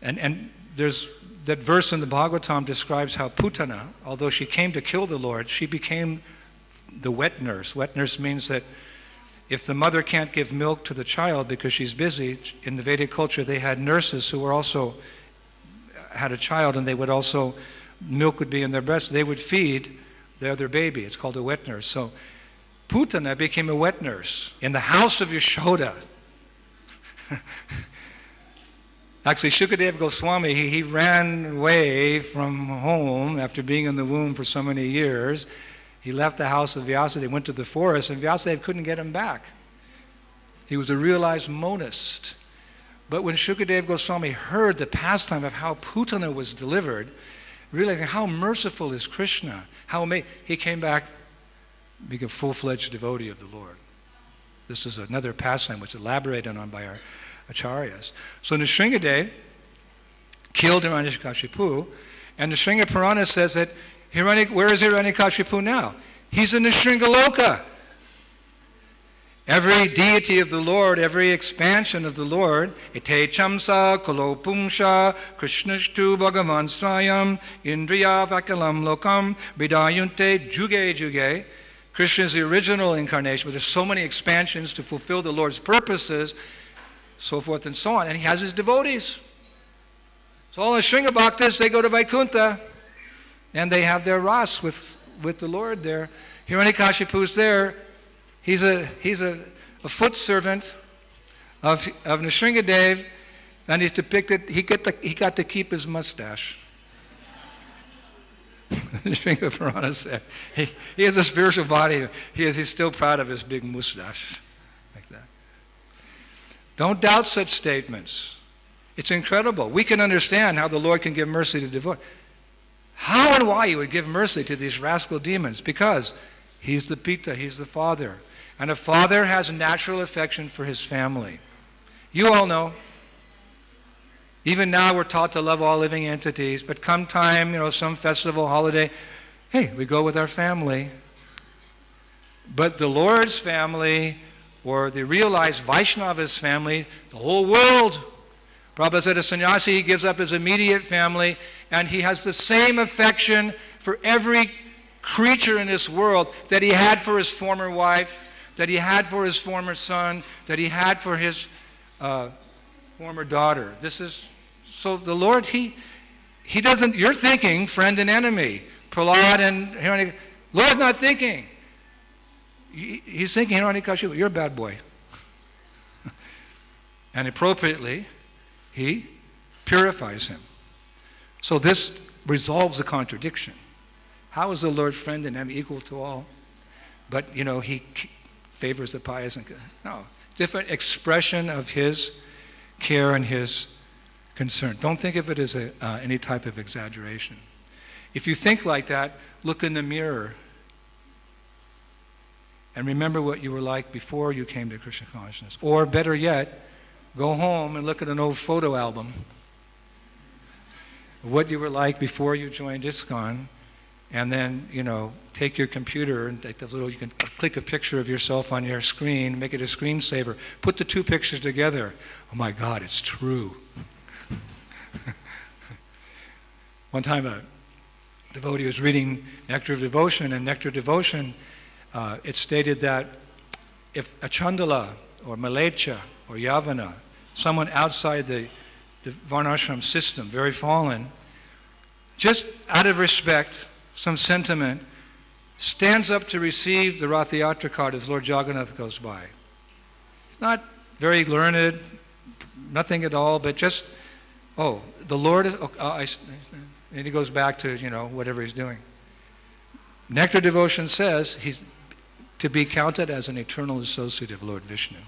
And there's that verse in the Bhagavatam describes how Putana, although she came to kill the Lord, she became the wet nurse. Wet nurse means that if the mother can't give milk to the child because she's busy, in the Vedic culture they had nurses who were also had a child, and they would also, milk would be in their breast, they would feed the other baby. It's called a wet nurse. So Putana became a wet nurse in the house of Yashoda. Actually, Shukadeva Goswami, he ran away from home after being in the womb for so many years. He left the house of Vyasadeva, went to the forest, and Vyasadeva couldn't get him back. He was a realized monist. But when Shukadeva Goswami heard the pastime of how Putana was delivered, realizing how merciful is Krishna, he came back, became a full-fledged devotee of the Lord. This is another pastime which is elaborated on by our acharyas. So Nrsingadev killed Hiranyakashipu, and the Nrsinga Purana says that where is Hiranyakashipu now? He's in the Nrsingaloka. Every deity of the Lord, every expansion of the Lord, ete chamsa kolopumsha krishnashtu bhagavan swayam indriya vakalam lokam bidayunte juge juge. Krishna is the original incarnation, but there's so many expansions to fulfill the Lord's purposes, so forth and so on. And he has his devotees. So all the Shringa Bhaktas, they go to Vaikuntha, and they have their ras with the Lord there. Hiranyakashipu's there. He's a foot servant of Nrsingadev, and he's depicted, he got to keep his mustache. Nrsinga Purana said, he has a spiritual body. He's still proud of his big mustache. Like that. Don't doubt such statements. It's incredible. We can understand how the Lord can give mercy to devotees. How and why he would give mercy to these rascal demons? Because he's the Pita, he's the father. And a father has a natural affection for his family. You all know. Even now we're taught to love all living entities, but come time, some festival, holiday, hey, we go with our family. But the Lord's family, or the realized Vaishnava's family, the whole world. Prabhupada said a sannyasi, he gives up his immediate family, and he has the same affection for every creature in this world that he had for his former wife, that he had for his former son, that he had for his former daughter. So the Lord, he doesn't, you're thinking friend and enemy. Prahlad and Hiranyakashipu. Lord's not thinking. He's thinking, Hiranyakashipu, you're a bad boy. And appropriately, he purifies him. So this resolves the contradiction. How is the Lord friend and enemy equal to all? But, he favors the pious and good. No, different expression of his care and his concern. Don't think of it as any type of exaggeration. If you think like that, look in the mirror and remember what you were like before you came to Krishna consciousness. Or better yet, go home and look at an old photo album of what you were like before you joined Iskcon, and then, take your computer and you can click a picture of yourself on your screen, make it a screensaver. Put the two pictures together. Oh my God, it's true. One time a devotee was reading Nectar of Devotion, and Nectar of Devotion, it stated that if a Chandala or Malecha or Yavana, someone outside the Varnashram system, very fallen, just out of respect, some sentiment, stands up to receive the Rathayatra card as Lord Jagannath goes by. Not very learned, nothing at all, but just, oh, the Lord is, and he goes back to, whatever he's doing. Nectar devotion says he's to be counted as an eternal associate of Lord Vishnu.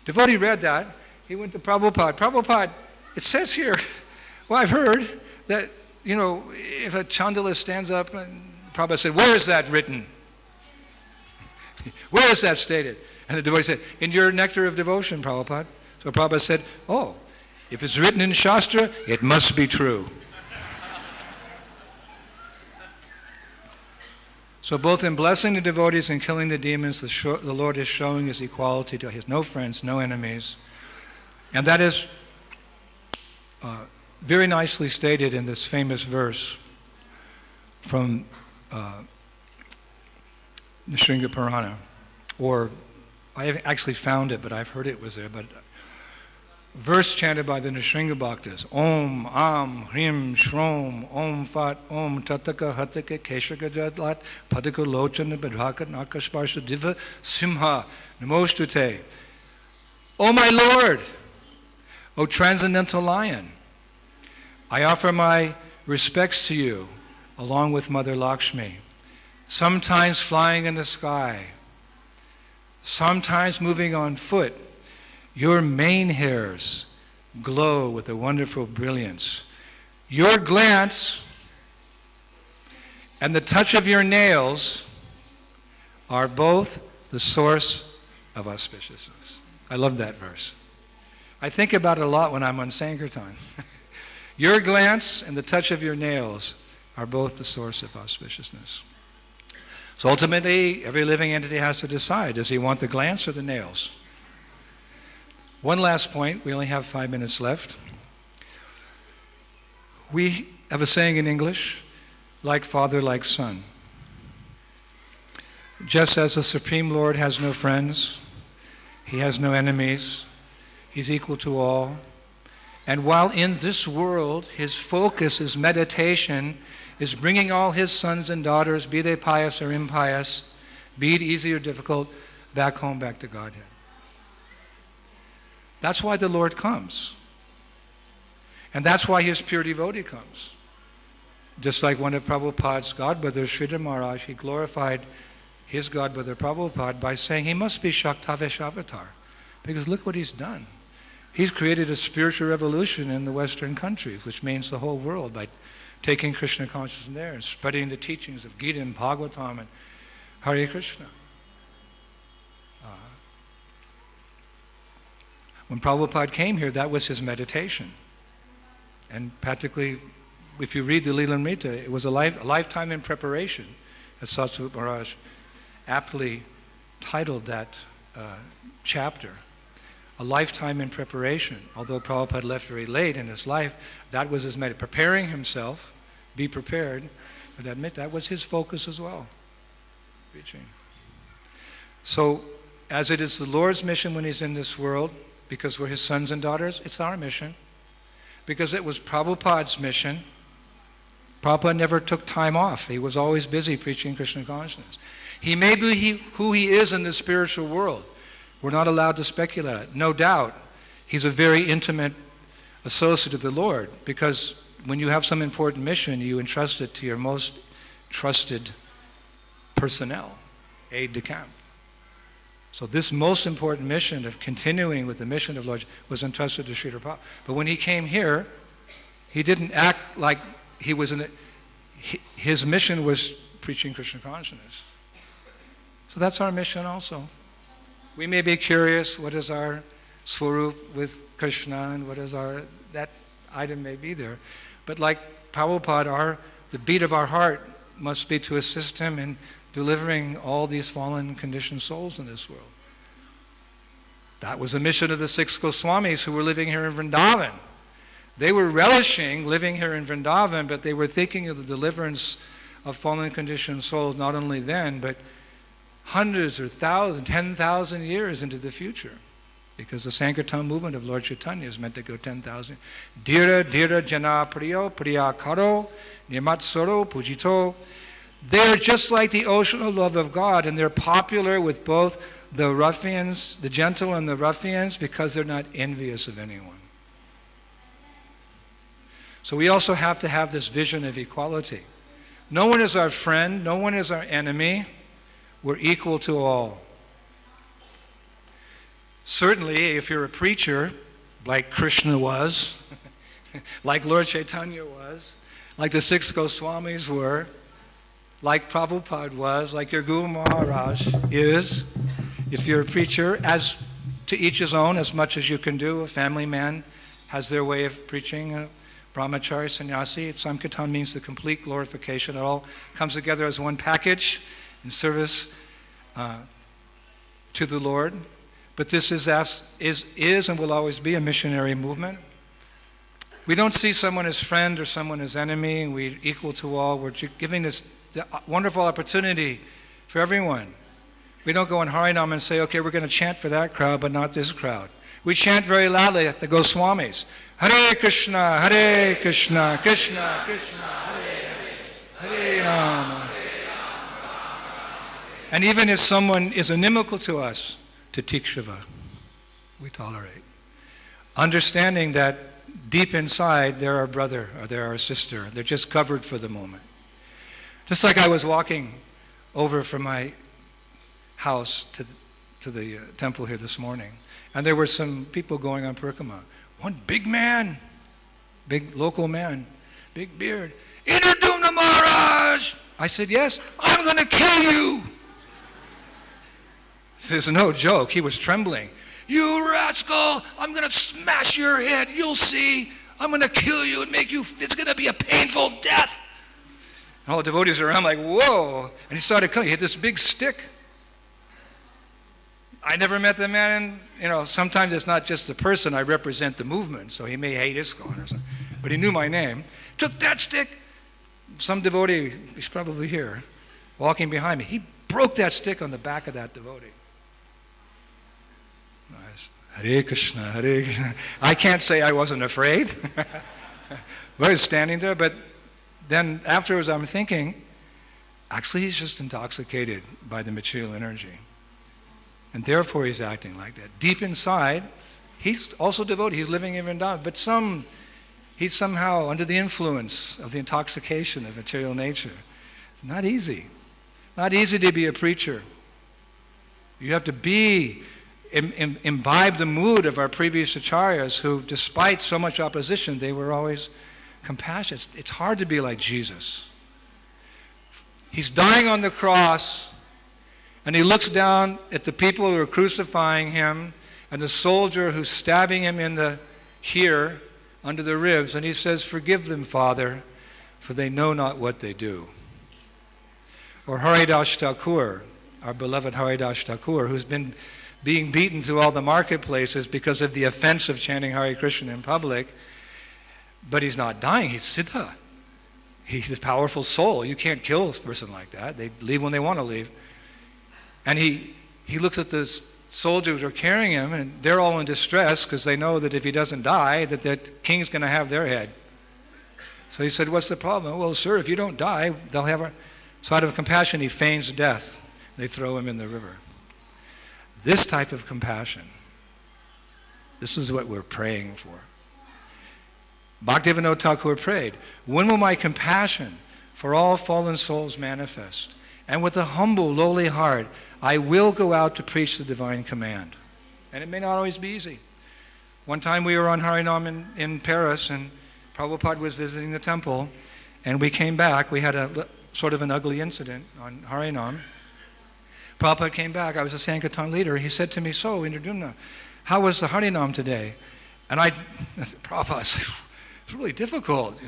Devotee read that. He went to Prabhupada. Prabhupada, it says here, well, I've heard that, if a Chandala stands up, and Prabhupada said, where is that written? Where is that stated? And the devotee said, in your Nectar of Devotion, Prabhupada. So Prabhupada said, oh, if it's written in Shastra, it must be true. So both in blessing the devotees and killing the demons, the Lord is showing his equality to his no friends, no enemies. And that is very nicely stated in this famous verse from Nrsimha Purana. Or, I haven't actually found it, but I've heard it was there. But verse chanted by the Nrsimha Bhaktas. Om, Am, Hrim, Shrom, Om, Fat, Om, Tataka, Hataka, Keshaka, Jadlat, Padaka, Lochana, Badhaka, Nakashparsha, Diva, Simha, Namostute. O my Lord, O Transcendental Lion, I offer my respects to you, along with Mother Lakshmi, sometimes flying in the sky, sometimes moving on foot. Your mane hairs glow with a wonderful brilliance. Your glance and the touch of your nails are both the source of auspiciousness. I love that verse. I think about it a lot when I'm on Sankirtan. Your glance and the touch of your nails are both the source of auspiciousness. So ultimately, every living entity has to decide, does he want the glance or the nails? One last point, we only have 5 minutes left. We have a saying in English, like father, like son. Just as the Supreme Lord has no friends, he has no enemies, he's equal to all. And while in this world, his focus, his meditation, is bringing all his sons and daughters, be they pious or impious, be it easy or difficult, back home, back to Godhead. That's why the Lord comes. And that's why his pure devotee comes. Just like one of Prabhupada's godbrothers, Sridhar Maharaj, he glorified his godbrother Prabhupada by saying he must be Shaktavesh avatar. Because look what he's done. He's created a spiritual revolution in the Western countries, which means the whole world, by taking Krishna consciousness there and spreading the teachings of Gita and Bhagavatam and Hare Krishna. When Prabhupada came here, that was his meditation. And practically, if you read the Lilamrita, it was a lifetime in preparation, as Satsvut Maharaj aptly titled that chapter. A lifetime in preparation. Although Prabhupada left very late in his life, that was his meditation. Preparing himself, be prepared. But that was his focus as well. Preaching. So, as it is the Lord's mission when he's in this world, because we're his sons and daughters, it's our mission. Because it was Prabhupada's mission. Prabhupada never took time off. He was always busy preaching Krishna consciousness. He may be who he is in the spiritual world. We're not allowed to speculate. No doubt, he's a very intimate associate of the Lord, because when you have some important mission, you entrust it to your most trusted personnel, aide-de-camp. So this most important mission of continuing with the mission of Lord was entrusted to Srila Prabhupada. But when he came here, he didn't act like he was in it. His mission was preaching Krishna consciousness. So that's our mission also. We may be curious, what is our swarup with Krishna, and what is that item may be there. But like Prabhupada, the beat of our heart must be to assist him in delivering all these fallen conditioned souls in this world. That was the mission of the 6 Goswamis who were living here in Vrindavan. They were relishing living here in Vrindavan, but they were thinking of the deliverance of fallen conditioned souls not only then, but hundreds or thousands, 10,000 years into the future. Because the Sankirtan movement of Lord Chaitanya is meant to go 10,000. Dhira, dhira, jana, priyo, priyakaro, nirmatsoro, pujito. They're just like the ocean of love of God, and they're popular with both the ruffians, the gentle and the ruffians, because they're not envious of anyone. So we also have to have this vision of equality. No one is our friend, no one is our enemy. We're equal to all. Certainly, if you're a preacher, like Krishna was, like Lord Chaitanya was, like the six Goswamis were, like Prabhupada was, like your Guru Maharaj is, if you're a preacher, as to each his own, as much as you can do. A family man has their way of preaching. A brahmachari, sannyasi, Sankirtan means the complete glorification. It all comes together as one package in service to the Lord. But this is and will always be a missionary movement. We don't see someone as friend or someone as enemy, and we're equal to all. We're giving this wonderful opportunity for everyone. We don't go in Harinam and say, okay, we're going to chant for that crowd, but not this crowd. We chant very loudly at the Goswamis. Hare Krishna, Hare Krishna, Krishna Krishna, Hare Hare, Hare Rama. And even if someone is inimical to us, to Tikshiva, we tolerate. Understanding that deep inside they're our brother or they're our sister. They're just covered for the moment. Just like I was walking over from my house to the temple here this morning, and there were some people going on Parikrama. One big man, big local man, big beard. Indradyumna Maharaj! I said, yes, I'm going to kill you. There's no joke. He was trembling. You rascal! I'm going to smash your head. You'll see. I'm going to kill you and make you, it's going to be a painful death. And all the devotees are around like, whoa. And he started coming. He had this big stick. I never met the man, and, sometimes it's not just the person. I represent the movement, so he may hate Iskcon or something. But he knew my name. Took that stick. Some devotee, he's probably here, walking behind me. He broke that stick on the back of that devotee. Hare Krishna, Hare Krishna. I can't say I wasn't afraid. I was standing there, but then afterwards I'm thinking, actually he's just intoxicated by the material energy. And therefore he's acting like that. Deep inside, he's also devotee. He's living in Vrindavan, but he's somehow under the influence of the intoxication of material nature. It's not easy. Not easy to be a preacher. You have to imbibe the mood of our previous acharyas who, despite so much opposition, they were always compassionate. It's hard to be like Jesus. He's dying on the cross, and he looks down at the people who are crucifying him and the soldier who's stabbing him here under the ribs, and he says, "Forgive them, Father, for they know not what they do." Or Haridas Thakur, our beloved Haridas Thakur, who's been being beaten through all the marketplaces because of the offense of chanting Hare Krishna in public, but he's not dying, he's Siddha. He's a powerful soul. You can't kill a person like that. They leave when they want to leave. And he looks at the soldiers who are carrying him, and they're all in distress because they know that if he doesn't die, that the king's going to have their head. So he said, "What's the problem?" "Well, sir, if you don't die, they'll have our..." So out of compassion, he feigns death. They throw him in the river. This type of compassion, this is what we're praying for. Bhaktivinoda Thakur prayed, "When will my compassion for all fallen souls manifest? And with a humble, lowly heart, I will go out to preach the divine command." And it may not always be easy. One time we were on Harinam in Paris, and Prabhupada was visiting the temple, and we came back. We had a sort of an ugly incident on Harinam. Prabhupada came back. I was a Sankirtan leader. He said to me, "So, Indradyumna, how was the Harinam today?" And I said, "Prabhupada, it's really difficult."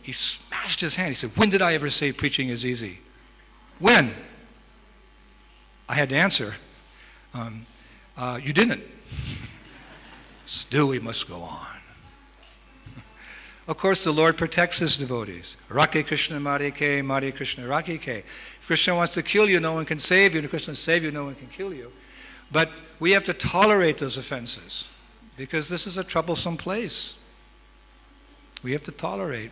He smashed his hand. He said, "When did I ever say preaching is easy? When?" I had to answer, "You didn't." "Still, we must go on." Of course, the Lord protects his devotees. Rake Krishna Marike, Mare Krishna Rakike. If Krishna wants to kill you, no one can save you. If Krishna save you, no one can kill you. But we have to tolerate those offenses because this is a troublesome place. We have to tolerate.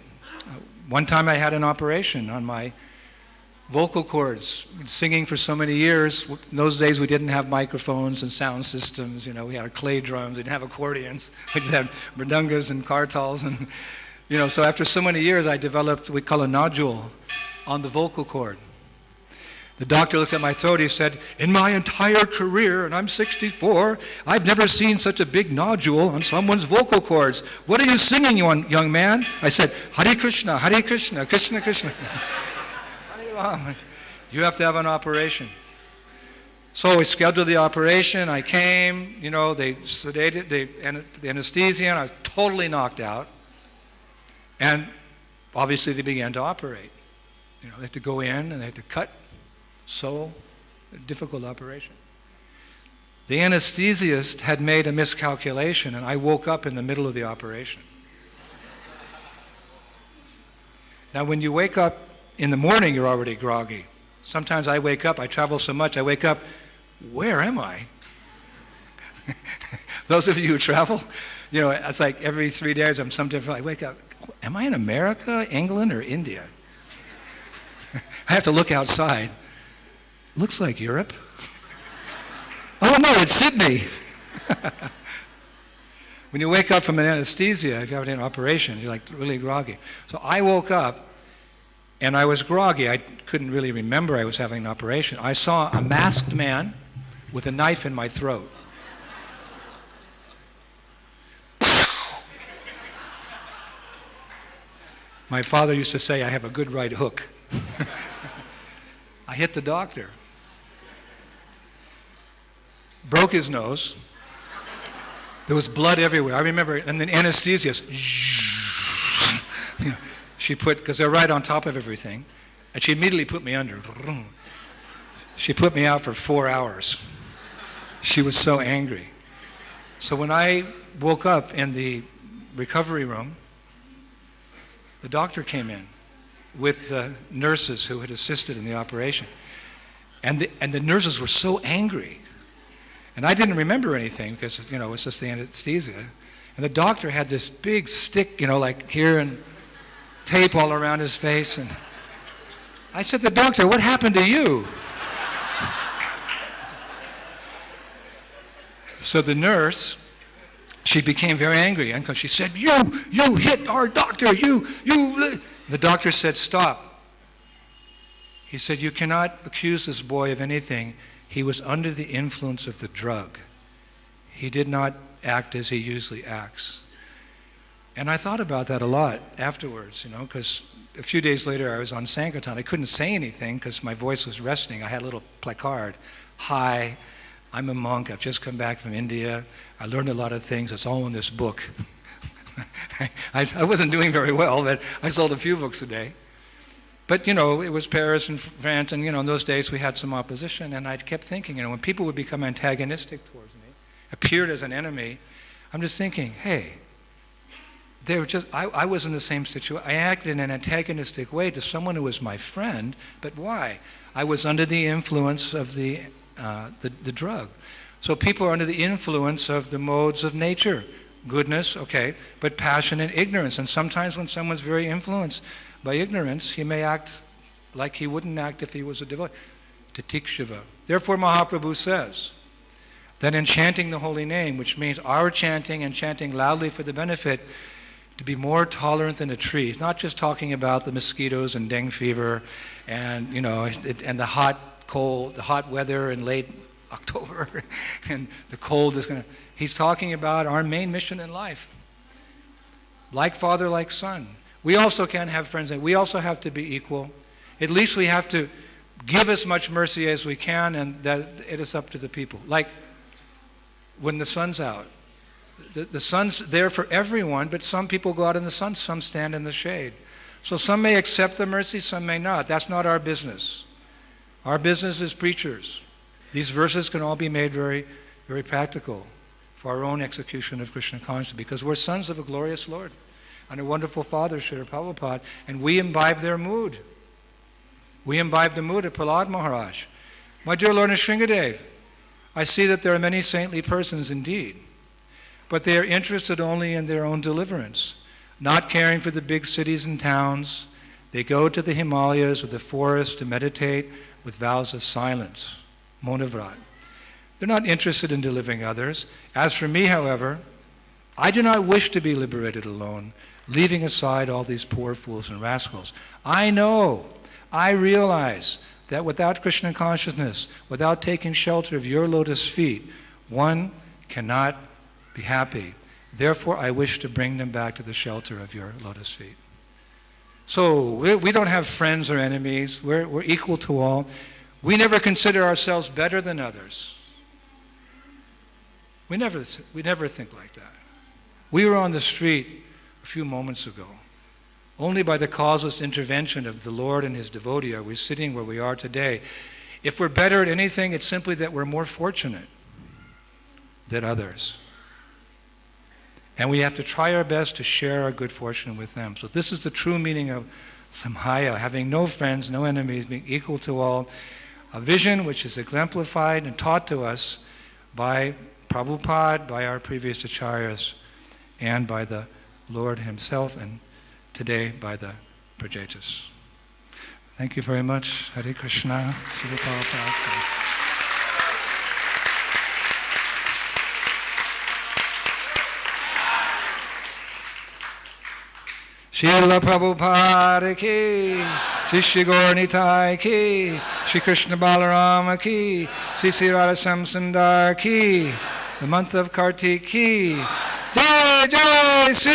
One time I had an operation on my vocal cords, singing for so many years. In those days we didn't have microphones and sound systems, we had clay drums, we didn't have accordions, we just had mridungas and kartals, and so after so many years I developed what we call a nodule on the vocal cord. The doctor looked at my throat, he said, "In my entire career, and I'm 64, I've never seen such a big nodule on someone's vocal cords. What are you singing, young man?" I said, "Hare Krishna, Krishna Krishna." You have to have an operation. So we scheduled the operation, I came, they sedated, the anesthesia, and I was totally knocked out. And obviously they began to operate. They had to go in and they had to cut, sew, a difficult operation. The anesthesiast had made a miscalculation and I woke up in the middle of the operation. Now when you wake up in the morning, you're already groggy. Sometimes I wake up, I travel so much, I wake up, where am I? Those of you who travel, it's like every 3 days I'm some different, I wake up, am I in America, England, or India? I have to look outside. Looks like Europe. Oh no, it's Sydney. When you wake up from an anesthesia, if you have an operation, you're like really groggy. So I woke up and I was groggy. I couldn't really remember I was having an operation. I saw a masked man with a knife in my throat. My father used to say, I have a good right hook. I hit the doctor. Broke his nose. There was blood everywhere. I remember, and then anesthesia. She put, because they're right on top of everything, and she immediately put me under. She put me out for 4 hours. She was so angry. So when I woke up in the recovery room, the doctor came in with the nurses who had assisted in the operation. And the nurses were so angry. And I didn't remember anything because, it's just the anesthesia. And the doctor had this big stick, like here, and tape all around his face. And I said, "The doctor, what happened to you?" So the nurse, she became very angry because she said, you hit our doctor, you. The doctor said, "Stop." He said, "You cannot accuse this boy of anything. He was under the influence of the drug. He did not act as he usually acts." And I thought about that a lot afterwards, because a few days later I was on Sankirtan. I couldn't say anything because my voice was resting. I had a little placard. "Hi, I'm a monk. I've just come back from India. I learned a lot of things. It's all in this book." I wasn't doing very well, but I sold a few books a day. But, it was Paris and France, and, in those days we had some opposition, and I kept thinking, when people would become antagonistic towards me, appeared as an enemy, I'm just thinking, hey, they were just, I was in the same situation. I acted in an antagonistic way to someone who was my friend, but why? I was under the influence of the drug. So people are under the influence of the modes of nature. Goodness, okay, but passion and ignorance. And sometimes when someone's very influenced by ignorance, he may act like he wouldn't act if he was a devotee. Titikshava. Therefore Mahaprabhu says that in chanting the holy name, which means our chanting and chanting loudly for the benefit, to be more tolerant than a tree. He's not just talking about the mosquitoes and dengue fever and, and the hot weather in late October and the cold is going to... He's talking about our main mission in life. Like father, like son. We also can't have friends, and we also have to be equal. At least we have to give as much mercy as we can, and that it is up to the people. Like when the sun's out. The sun's there for everyone, but some people go out in the sun, some stand in the shade. So some may accept the mercy, some may not. That's not our business. Our business is preachers. These verses can all be made very, very practical for our own execution of Krishna consciousness, because we're sons of a glorious Lord and a wonderful Father, Srila Prabhupada, and we imbibe their mood. We imbibe the mood of Prahlad Maharaj. My dear Lord Nrsingadev, I see that there are many saintly persons indeed, but they are interested only in their own deliverance, not caring for the big cities and towns, They go to the Himalayas or the forest to meditate with vows of silence, monavrat. They're not interested in delivering others. As for me, however, I do not wish to be liberated alone, leaving aside all these poor fools and rascals. I realize that without Krishna consciousness, without taking shelter of your lotus feet, one cannot be happy. Therefore, I wish to bring them back to the shelter of your lotus feet. So we don't have friends or enemies. We're equal to all. We never consider ourselves better than others. We never think like that. We were on the street a few moments ago. Only by the causeless intervention of the Lord and His devotee are we sitting where we are today. If we're better at anything, it's simply that we're more fortunate than others. And we have to try our best to share our good fortune with them. So this is the true meaning of samhaya, having no friends, no enemies, being equal to all. A vision which is exemplified and taught to us by Prabhupada, by our previous acharyas, and by the Lord Himself, and today by the Prajetas. Thank you very much. Hare Krishna. Srila Prabhupada. Srila Prabhupada ki, Shri Gaur Nitai ki, Shri Krishna Balarama ki, Sri Radha Sundar ki, the month of Kartik ki, Jai Jai Sri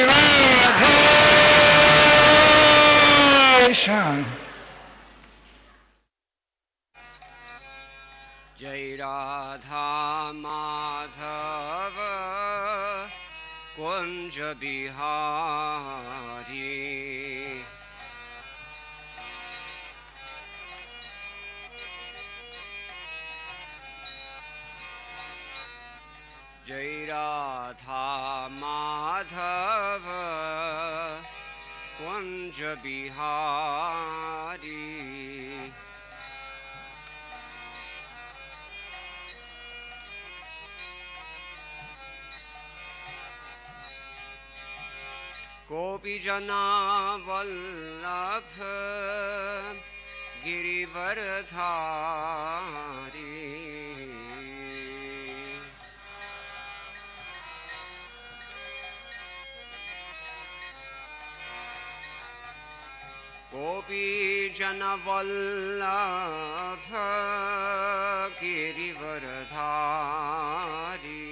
Radhe Shan. Jai Radha Madhava Kunja Bihari Jai Radha Madhava Kunja Bihari Gopi Jana Vallabha Girivardhari Gopi Jana Vallabha Girivardhari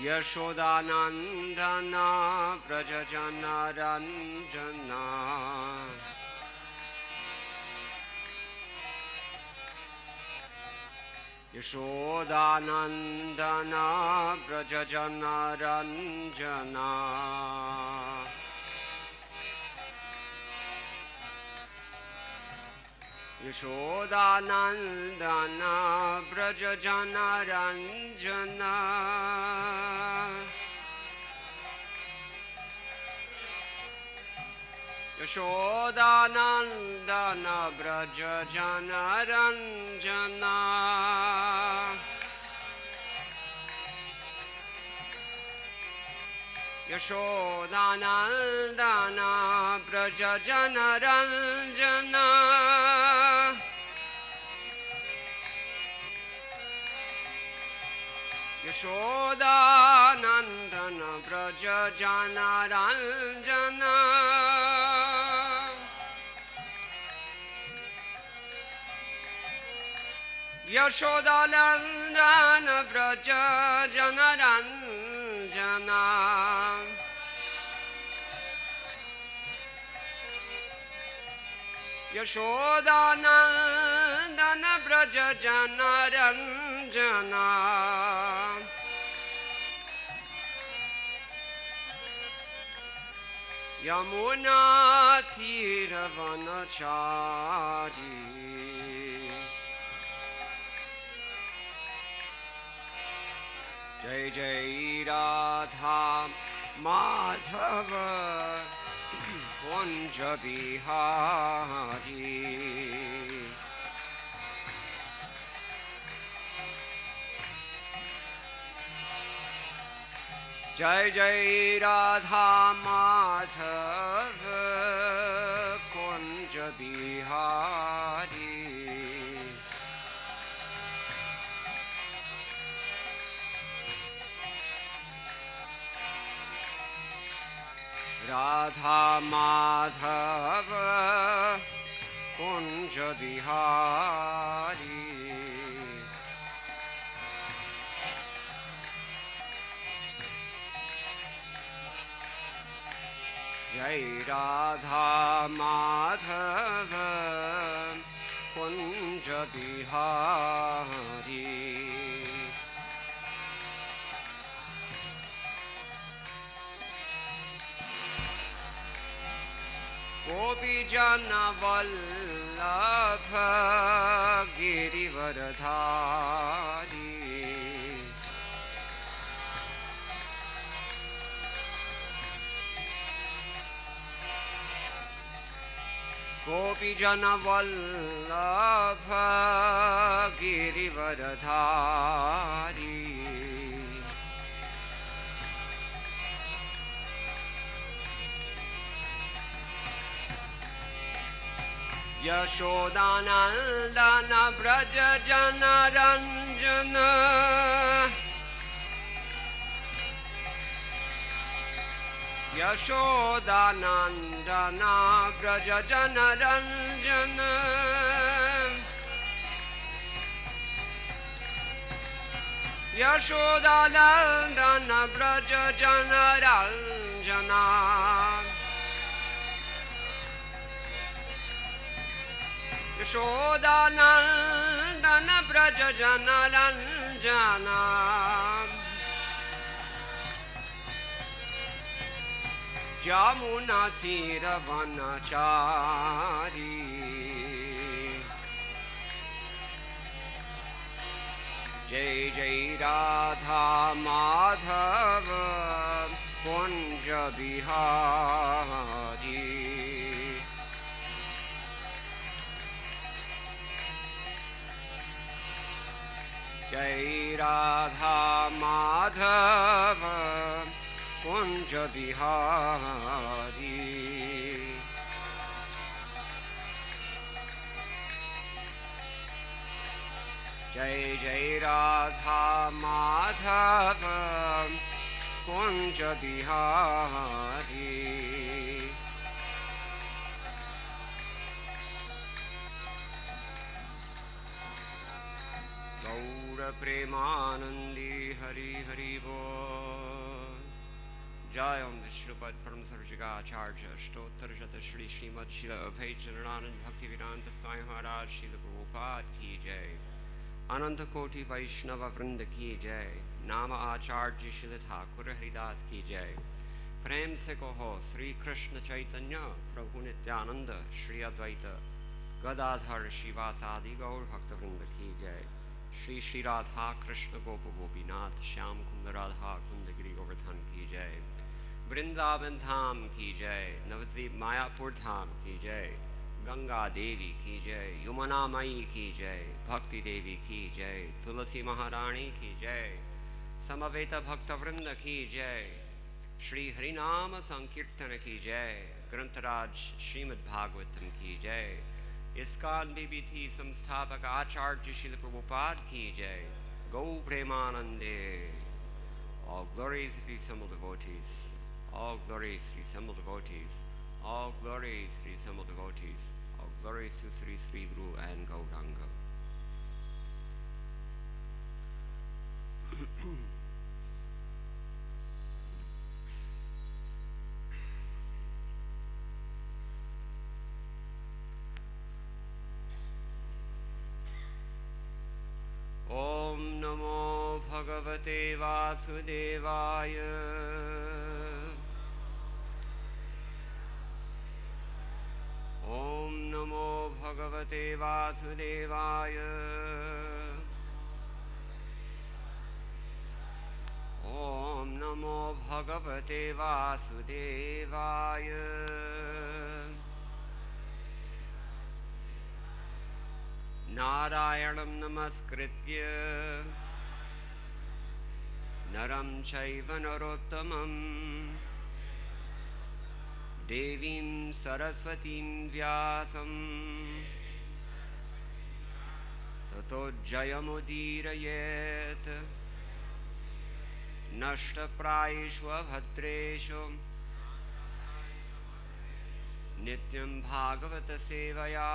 Yashodanandana Prajajana Ranjana Yashodanandana Prajajana Ranjana Yashodanandana Brajajana Ranjana Yashodanandana Brajajana Ranjana Yashodanandana Brajajana Ranjana Yashodanandana Brajajana Ranjana Yashodanandana Brajajana Ranjana Yashodanandana Brajajana Ranjana Yamuna Tiravanachari Jai Jai Radha Madhava Kunja Bihari जय जय राधा माधव कुंज बिहारी राधा माधव कुंज बिहारी जय राधा माधव कुंज बिहारी गोपी जन वल्लभ गिरिवरधारी गोपी जन वल्लभ गिरिवरधारी यशोदानंदन ब्रज जन रंजन यशोदानंदन ब्रज जन रंजन यशोदानंदन ब्रज जन रंजना यशोदानंदन ब्रज जन रंजना यमुना तीर वनचारी जय जय राधा माधव कुंज बिहारी जय राधा माधव कुंज बिहारी जय जय राधा माधव कुंज बिहारी गौर प्रेमानंदी हरि हरि बोल जय ओम विष्णुपद परम सर्वजगाचार्य अष्टोत्तर शत श्री श्रीमद शिल अभय चरणानंद भक्ति वेदांत स्वामी महाराज शिल प्रभुपाद की जय अनंत कोटि वैष्णव वृंद की जय नाम आचार्य शिल ठाकुर हरिदास की जय प्रेम से कहो श्री कृष्ण चैतन्य प्रभु नित्यानंद श्री अद्वैत गदाधर शिवासादि गौर भक्त वृंद की जय श्री श्री राधा कृष्ण गोप गोपीनाथ श्याम कुंद राधा कुंद गिरि गोवर्धन की जय वृंदावन धाम की जय नवद्वीप मायापुर धाम की जय गंगा देवी की जय यमुना मई की जय भक्ति देवी की जय तुलसी महारानी की जय समवेत भक्त वृंद की जय श्री हरिनाम संकीर्तन की जय ग्रंथराज श्रीमद् भागवतम की जय इस्कॉन बीबीथी संस्थापक आचार्य श्रील प्रभुपाद की जय गौ प्रेमानंदे all glories to the assembled devotees all glories to the assembled devotees all glories to the assembled devotees all glories to Sri Sri Guru and Gauranga Om Namo Bhagavate Vasudevaya Om Namo Bhagavate Vasudevaya Om Namo Bhagavate Vasudevaya Narayanam Namaskritya नरं चैव नरोत्तमं देवीं सरस्वतीं व्यासं ततो जयमुदीरयेत् नष्टप्रायेषु भद्रेषु नित्यं भागवत सेवया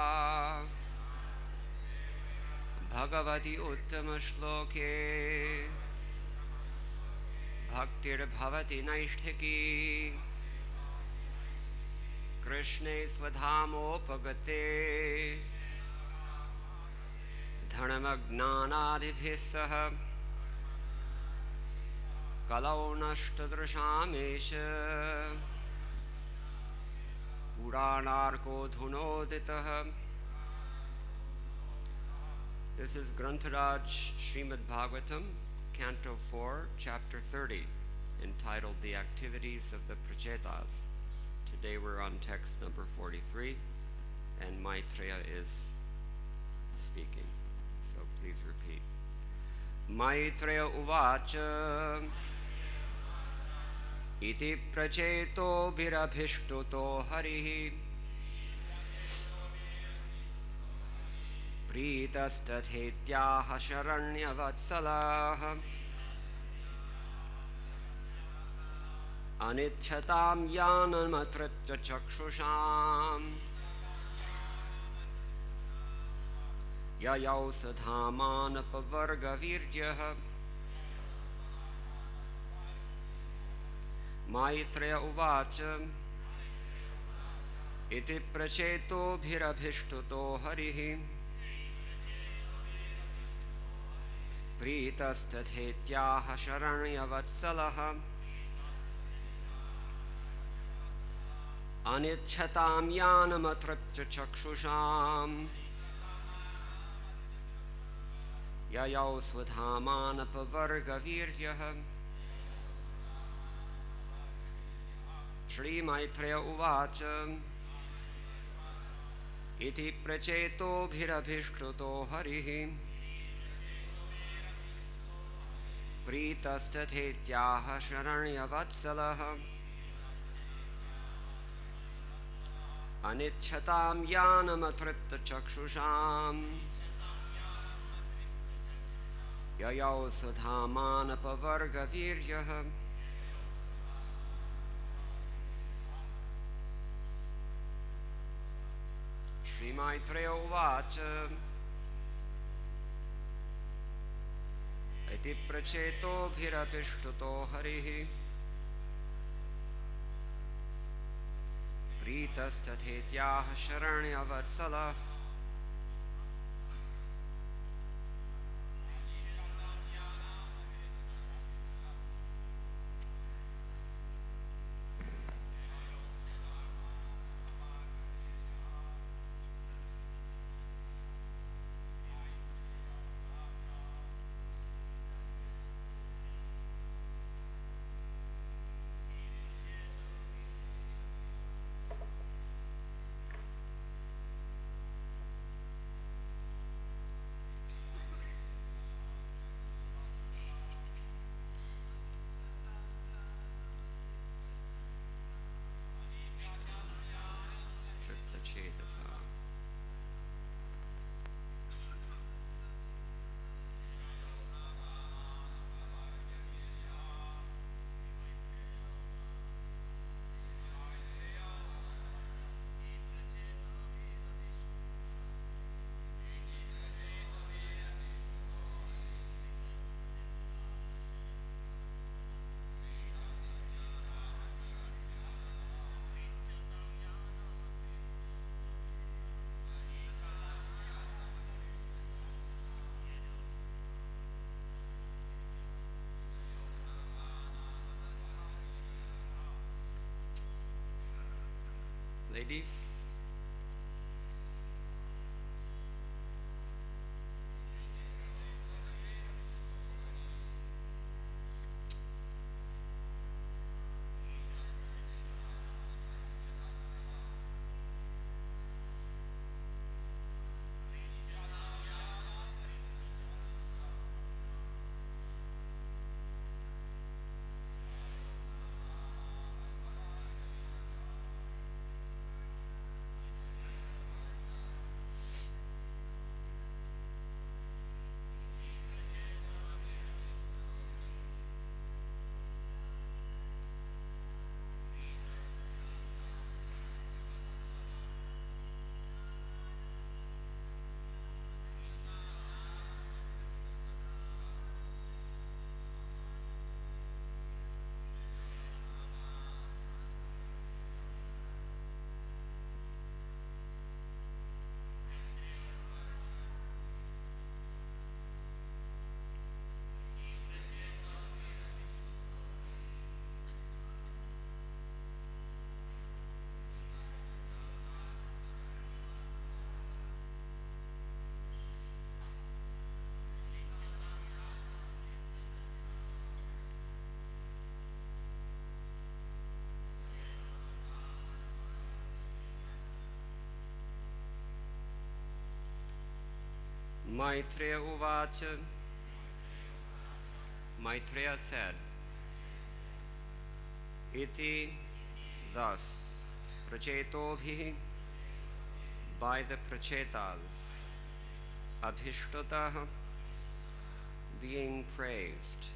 भगवति उत्तमश्लोके भक्तिर्भवति नैष्ठिकी कृष्णे स्वधामोपगते धर्मज्ञानादिभिः सह कलौ नष्टदृशामेष पुराणार्को धुनोदितः. This is Grantharaj Srimad Bhagavatam, Canto 4, Chapter 30, entitled The Activities of the Prachetas. Today we're on text number 43, and Maitreya is speaking. So please repeat. Maitreya uvacha iti pracheto birabhishtuto harihi प्रीतस्तथेत्याह शरण्यवत्सलाः अनिच्छतां यानमतृप्य चक्षुषाम् ययौ सधामानपवर्गवीर्यः. मैत्रेय उवाच इति प्रचेतोभिरभिष्टुतो हरिः प्रीतस्तथेत्याह शरण्यवत्सलः अनिच्छतां यानमतृप्य चक्षुषाम् ययौ स्वधामानपवर्गवीर्यः. श्रीमैत्रेय उवाच इति प्रचेतोभिरभिष्टुतो हरिः प्रीतस्तथेत्याह शरण्यवत्सलः अनिच्छतां यानमतृप्य चक्षुषाम् ययौ स्वधामानपवर्गवीर्यः. श्रीमैत्रेय उवाच इति प्रचेतोभिरभिष्टुतो हरिः प्रीतस्तथेत्याह शरण्यवत्सलः चेतसा. Ladies, Maitreya uvacha. Maitreya said, Iti, thus, prachetobhi, by the prachetas, abhishtataha, being praised,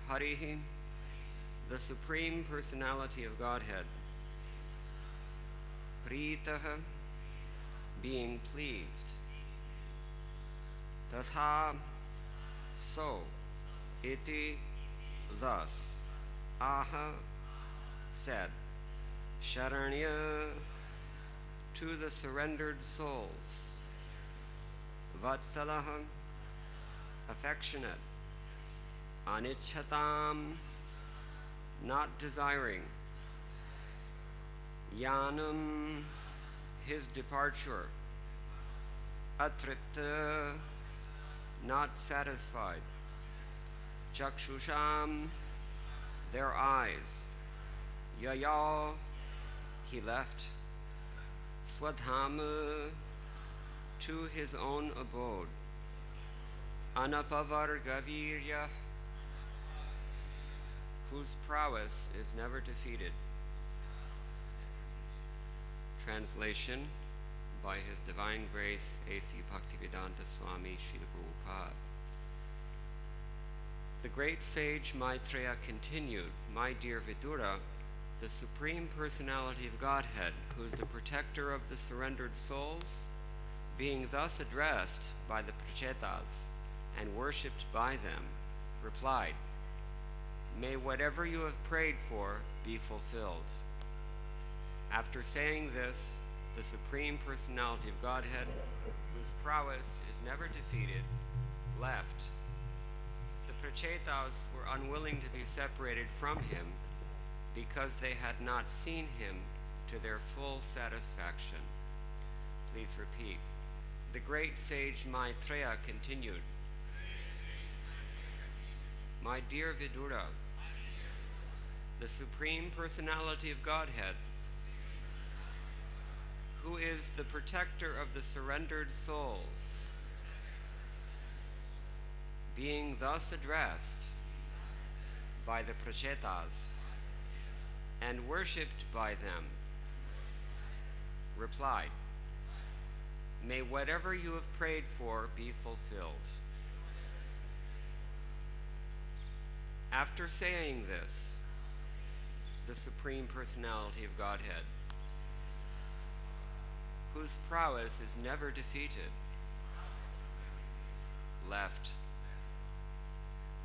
Harihi, the Supreme Personality of Godhead, Pritaha, being pleased, Tatha, so, Iti, thus, Aha, said, Sharanya, to the surrendered souls, Vatsalaha, affectionate, Anichhatam, not desiring, Yanam, his departure, Atripta, not satisfied, Chakshusham, their eyes, Yaya, he left, Swadhama, to his own abode, Anapavargavirya, whose prowess is never defeated. Translation by His Divine Grace A.C. Bhaktivedanta Swami Srila Prabhupada. The great sage Maitreya continued, My dear Vidura, the Supreme Personality of Godhead, who is the protector of the surrendered souls, being thus addressed by the prachetas and worshipped by them, replied, May whatever you have prayed for be fulfilled. After saying this, the Supreme Personality of Godhead, whose prowess is never defeated, left. The prachetas were unwilling to be separated from him because they had not seen him to their full satisfaction. Please repeat. The great sage Maitreya continued, My dear Vidura, the Supreme Personality of Godhead, who is the protector of the surrendered souls, being thus addressed by the prachetas and worshipped by them, replied, May whatever you have prayed for be fulfilled. After saying this, the Supreme Personality of Godhead, whose prowess is never defeated, left.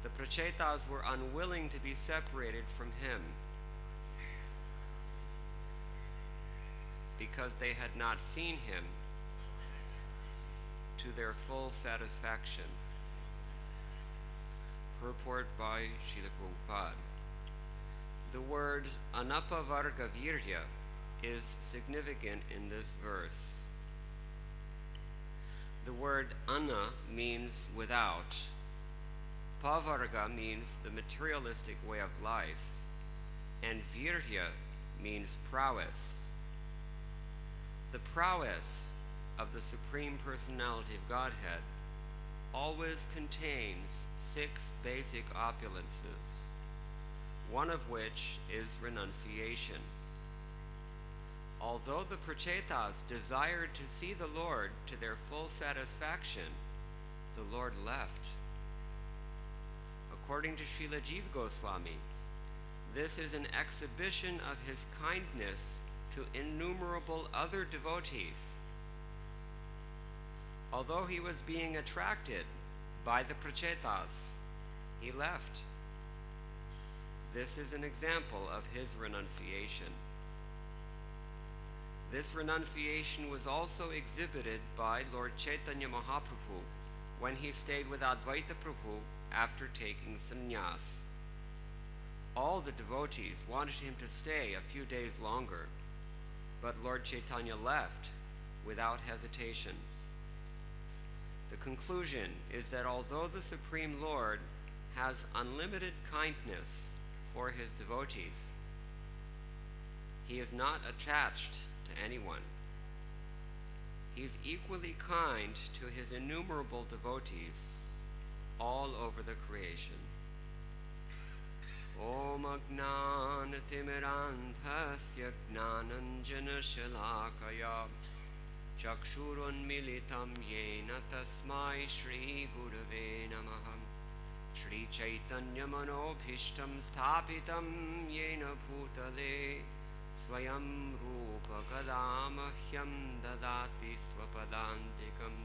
The prachetas were unwilling to be separated from him because they had not seen him to their full satisfaction. Purport by Srila Prabhupada. The word anapavargavirya is significant in this verse. The word ana means without. Pavarga means the materialistic way of life. And virya means prowess. The prowess of the Supreme Personality of Godhead always contains 6 basic opulences, one of which is renunciation. Although the prachetas desired to see the Lord to their full satisfaction, the Lord left. According to Srila Jiva Goswami, this is an exhibition of his kindness to innumerable other devotees. Although he was being attracted by the prachetas, he left. This is an example of his renunciation. This renunciation was also exhibited by Lord Chaitanya Mahaprabhu when he stayed with Advaita Prabhu after taking sannyas. All the devotees wanted him to stay a few days longer, but Lord Chaitanya left without hesitation. The conclusion is that although the Supreme Lord has unlimited kindness for his devotees, he is not attached to anyone. He is equally kind to his innumerable devotees all over the creation. Om Ajnanatimirandhasya Gnananjana Shalakaya Chakshurunmilitam Yena Tasmai Shri Gurave Namaha Shri Chaitanya Manobhishtam Sthapitam Yena Bhutale Swayam Rupa Kadamahyam Dadati Swapadantikam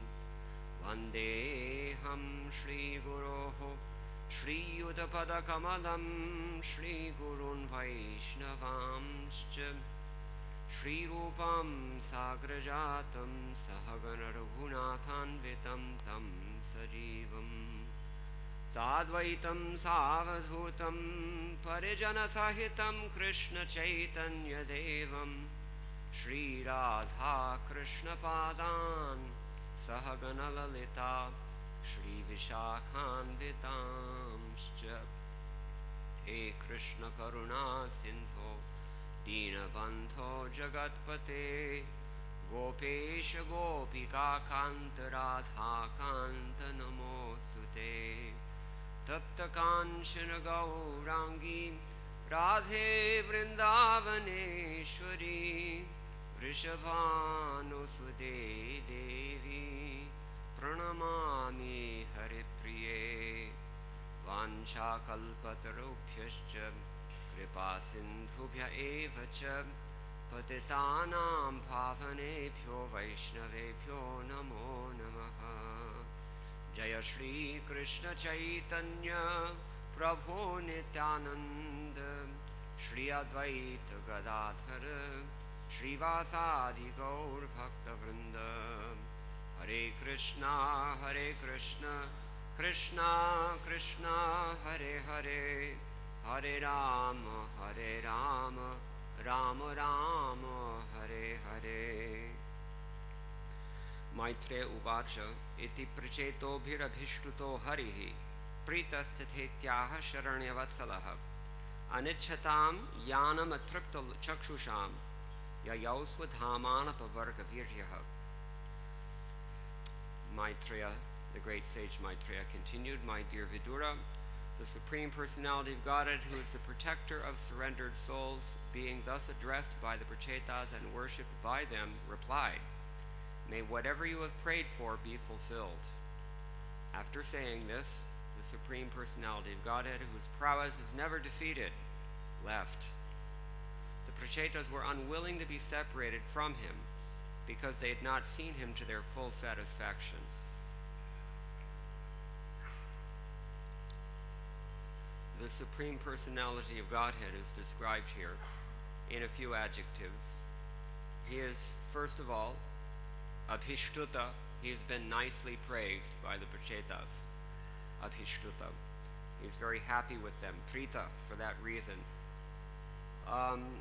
Vandeham Shri Guroho Shri Yudapada Kamalam Shri Gurun Vaishnavamscha Shri Rupam Sagrajatam Sahagana Raghunathanvitam Tam Sajivam Sadvaitam Savadhutam Parijana Sahitam Krishna Chaitanya Devam Shri Radha Krishna Padan Sahagana Lalita Shri Vishakhanvitamscha He Krishna Karuna Sindho Dinabandho Jagatpate Gopesha Gopika Kanta Radha Kanta Namosute Tapta Kanchana Gaurangi Radhe Vrindavaneshwari Vrishabhanusude Devi Pranamami Haripriye Vancha Kalpatarubhyascha Kripa Sindhubhya eva cha Patitanam Pavanebhyo Vaishnavebhyo Namo Namaha Jaya Shri Krishna Chaitanya Prabhu Nityananda Shri Advaita Gadadhara Shri Vasadi Gaur Bhakta Vrinda Hare Krishna Krishna Krishna Hare Hare Hare Rama Rama Rama Hare Hare Maitreya Uvacha Iti Pracheto Bhirabhishtuto Harihi Pritasthithetyaha Sharanyavatsalaha Anichhatam Yanam Atripta Chakshusham Yayauswadhamana Pavarga Viryaha. Maitreya, the great sage Maitreya, continued, My dear Vidura, the Supreme Personality of Godhead, who is the protector of surrendered souls, being thus addressed by the Prachetas and worshipped by them, replied, May whatever you have prayed for be fulfilled. After saying this, the Supreme Personality of Godhead, whose prowess is never defeated, left. The Prachetas were unwilling to be separated from him because they had not seen him to their full satisfaction. The Supreme Personality of Godhead is described here in a few adjectives. He is, first of all, Abhishtuta. He has been nicely praised by the Prachetas. Abhishtuta. He's very happy with them. Prita, for that reason.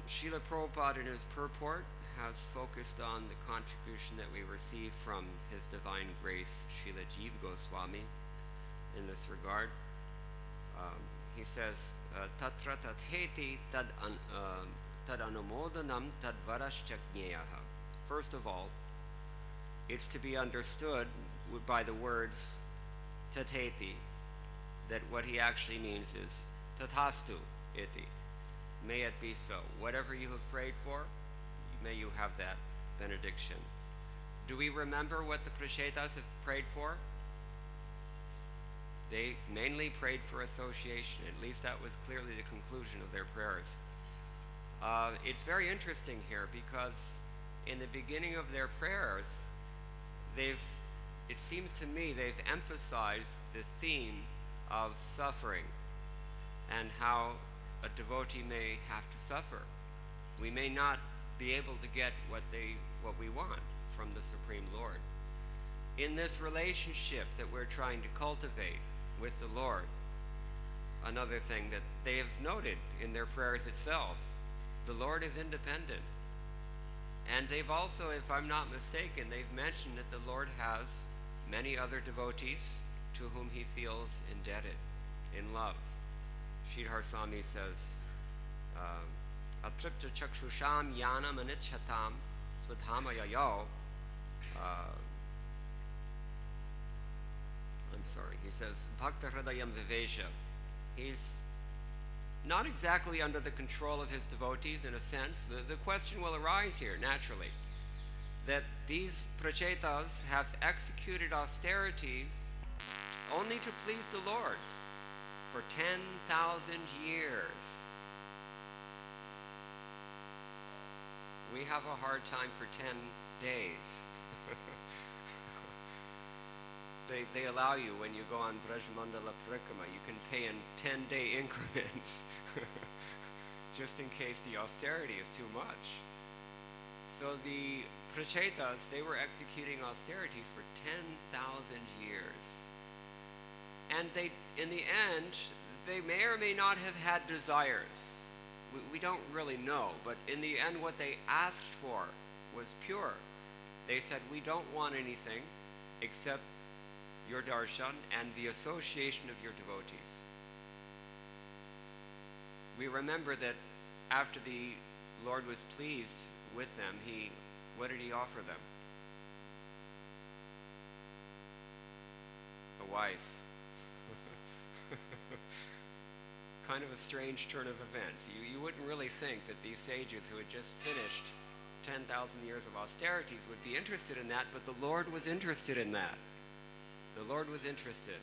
Srila Prabhupada in his purport has focused on the contribution that we receive from His Divine Grace, Srila Jiva Goswami, in this regard. He says, Tatra tatheti tad anumodanam tad varascha jñeyaha. First of all, it's to be understood by the words tatheti, that what he actually means is tathastu iti. May it be so. Whatever you have prayed for, may you have that benediction. Do we remember what the Prachetas have prayed for? They mainly prayed for association. At least that was clearly the conclusion of their prayers. It's very interesting here because in the beginning of their prayers, it seems to me they've emphasized the theme of suffering and how a devotee may have to suffer. We may not be able to get what we want from the Supreme Lord. In this relationship that we're trying to cultivate with the Lord, another thing that they have noted in their prayers itself, the Lord is independent. And they've also, if I'm not mistaken, they've mentioned that the Lord has many other devotees to whom he feels indebted in love. Sridhar Swami says, Atripta chakshusham yanam anichhatam swadhamayayo He says, Bhakta Hridayam Vivesha. He's not exactly under the control of his devotees in a sense. The question will arise here, naturally, that these prachetas have executed austerities only to please the Lord for 10,000 years. We have a hard time for 10 days. They allow you, when you go on Brajmandala Parikrama, you can pay in 10-day increments just in case the austerity is too much. So the prachetas, they were executing austerities for 10,000 years. And they, in the end, they may or may not have had desires. We don't really know, but in the end what they asked for was pure. They said, we don't want anything except your darshan and the association of your devotees. We remember that after the Lord was pleased with them, what did he offer them? A wife. Kind of a strange turn of events. You wouldn't really think that these sages who had just finished 10,000 years of austerities would be interested in that, but the Lord was interested in that. The Lord was interested.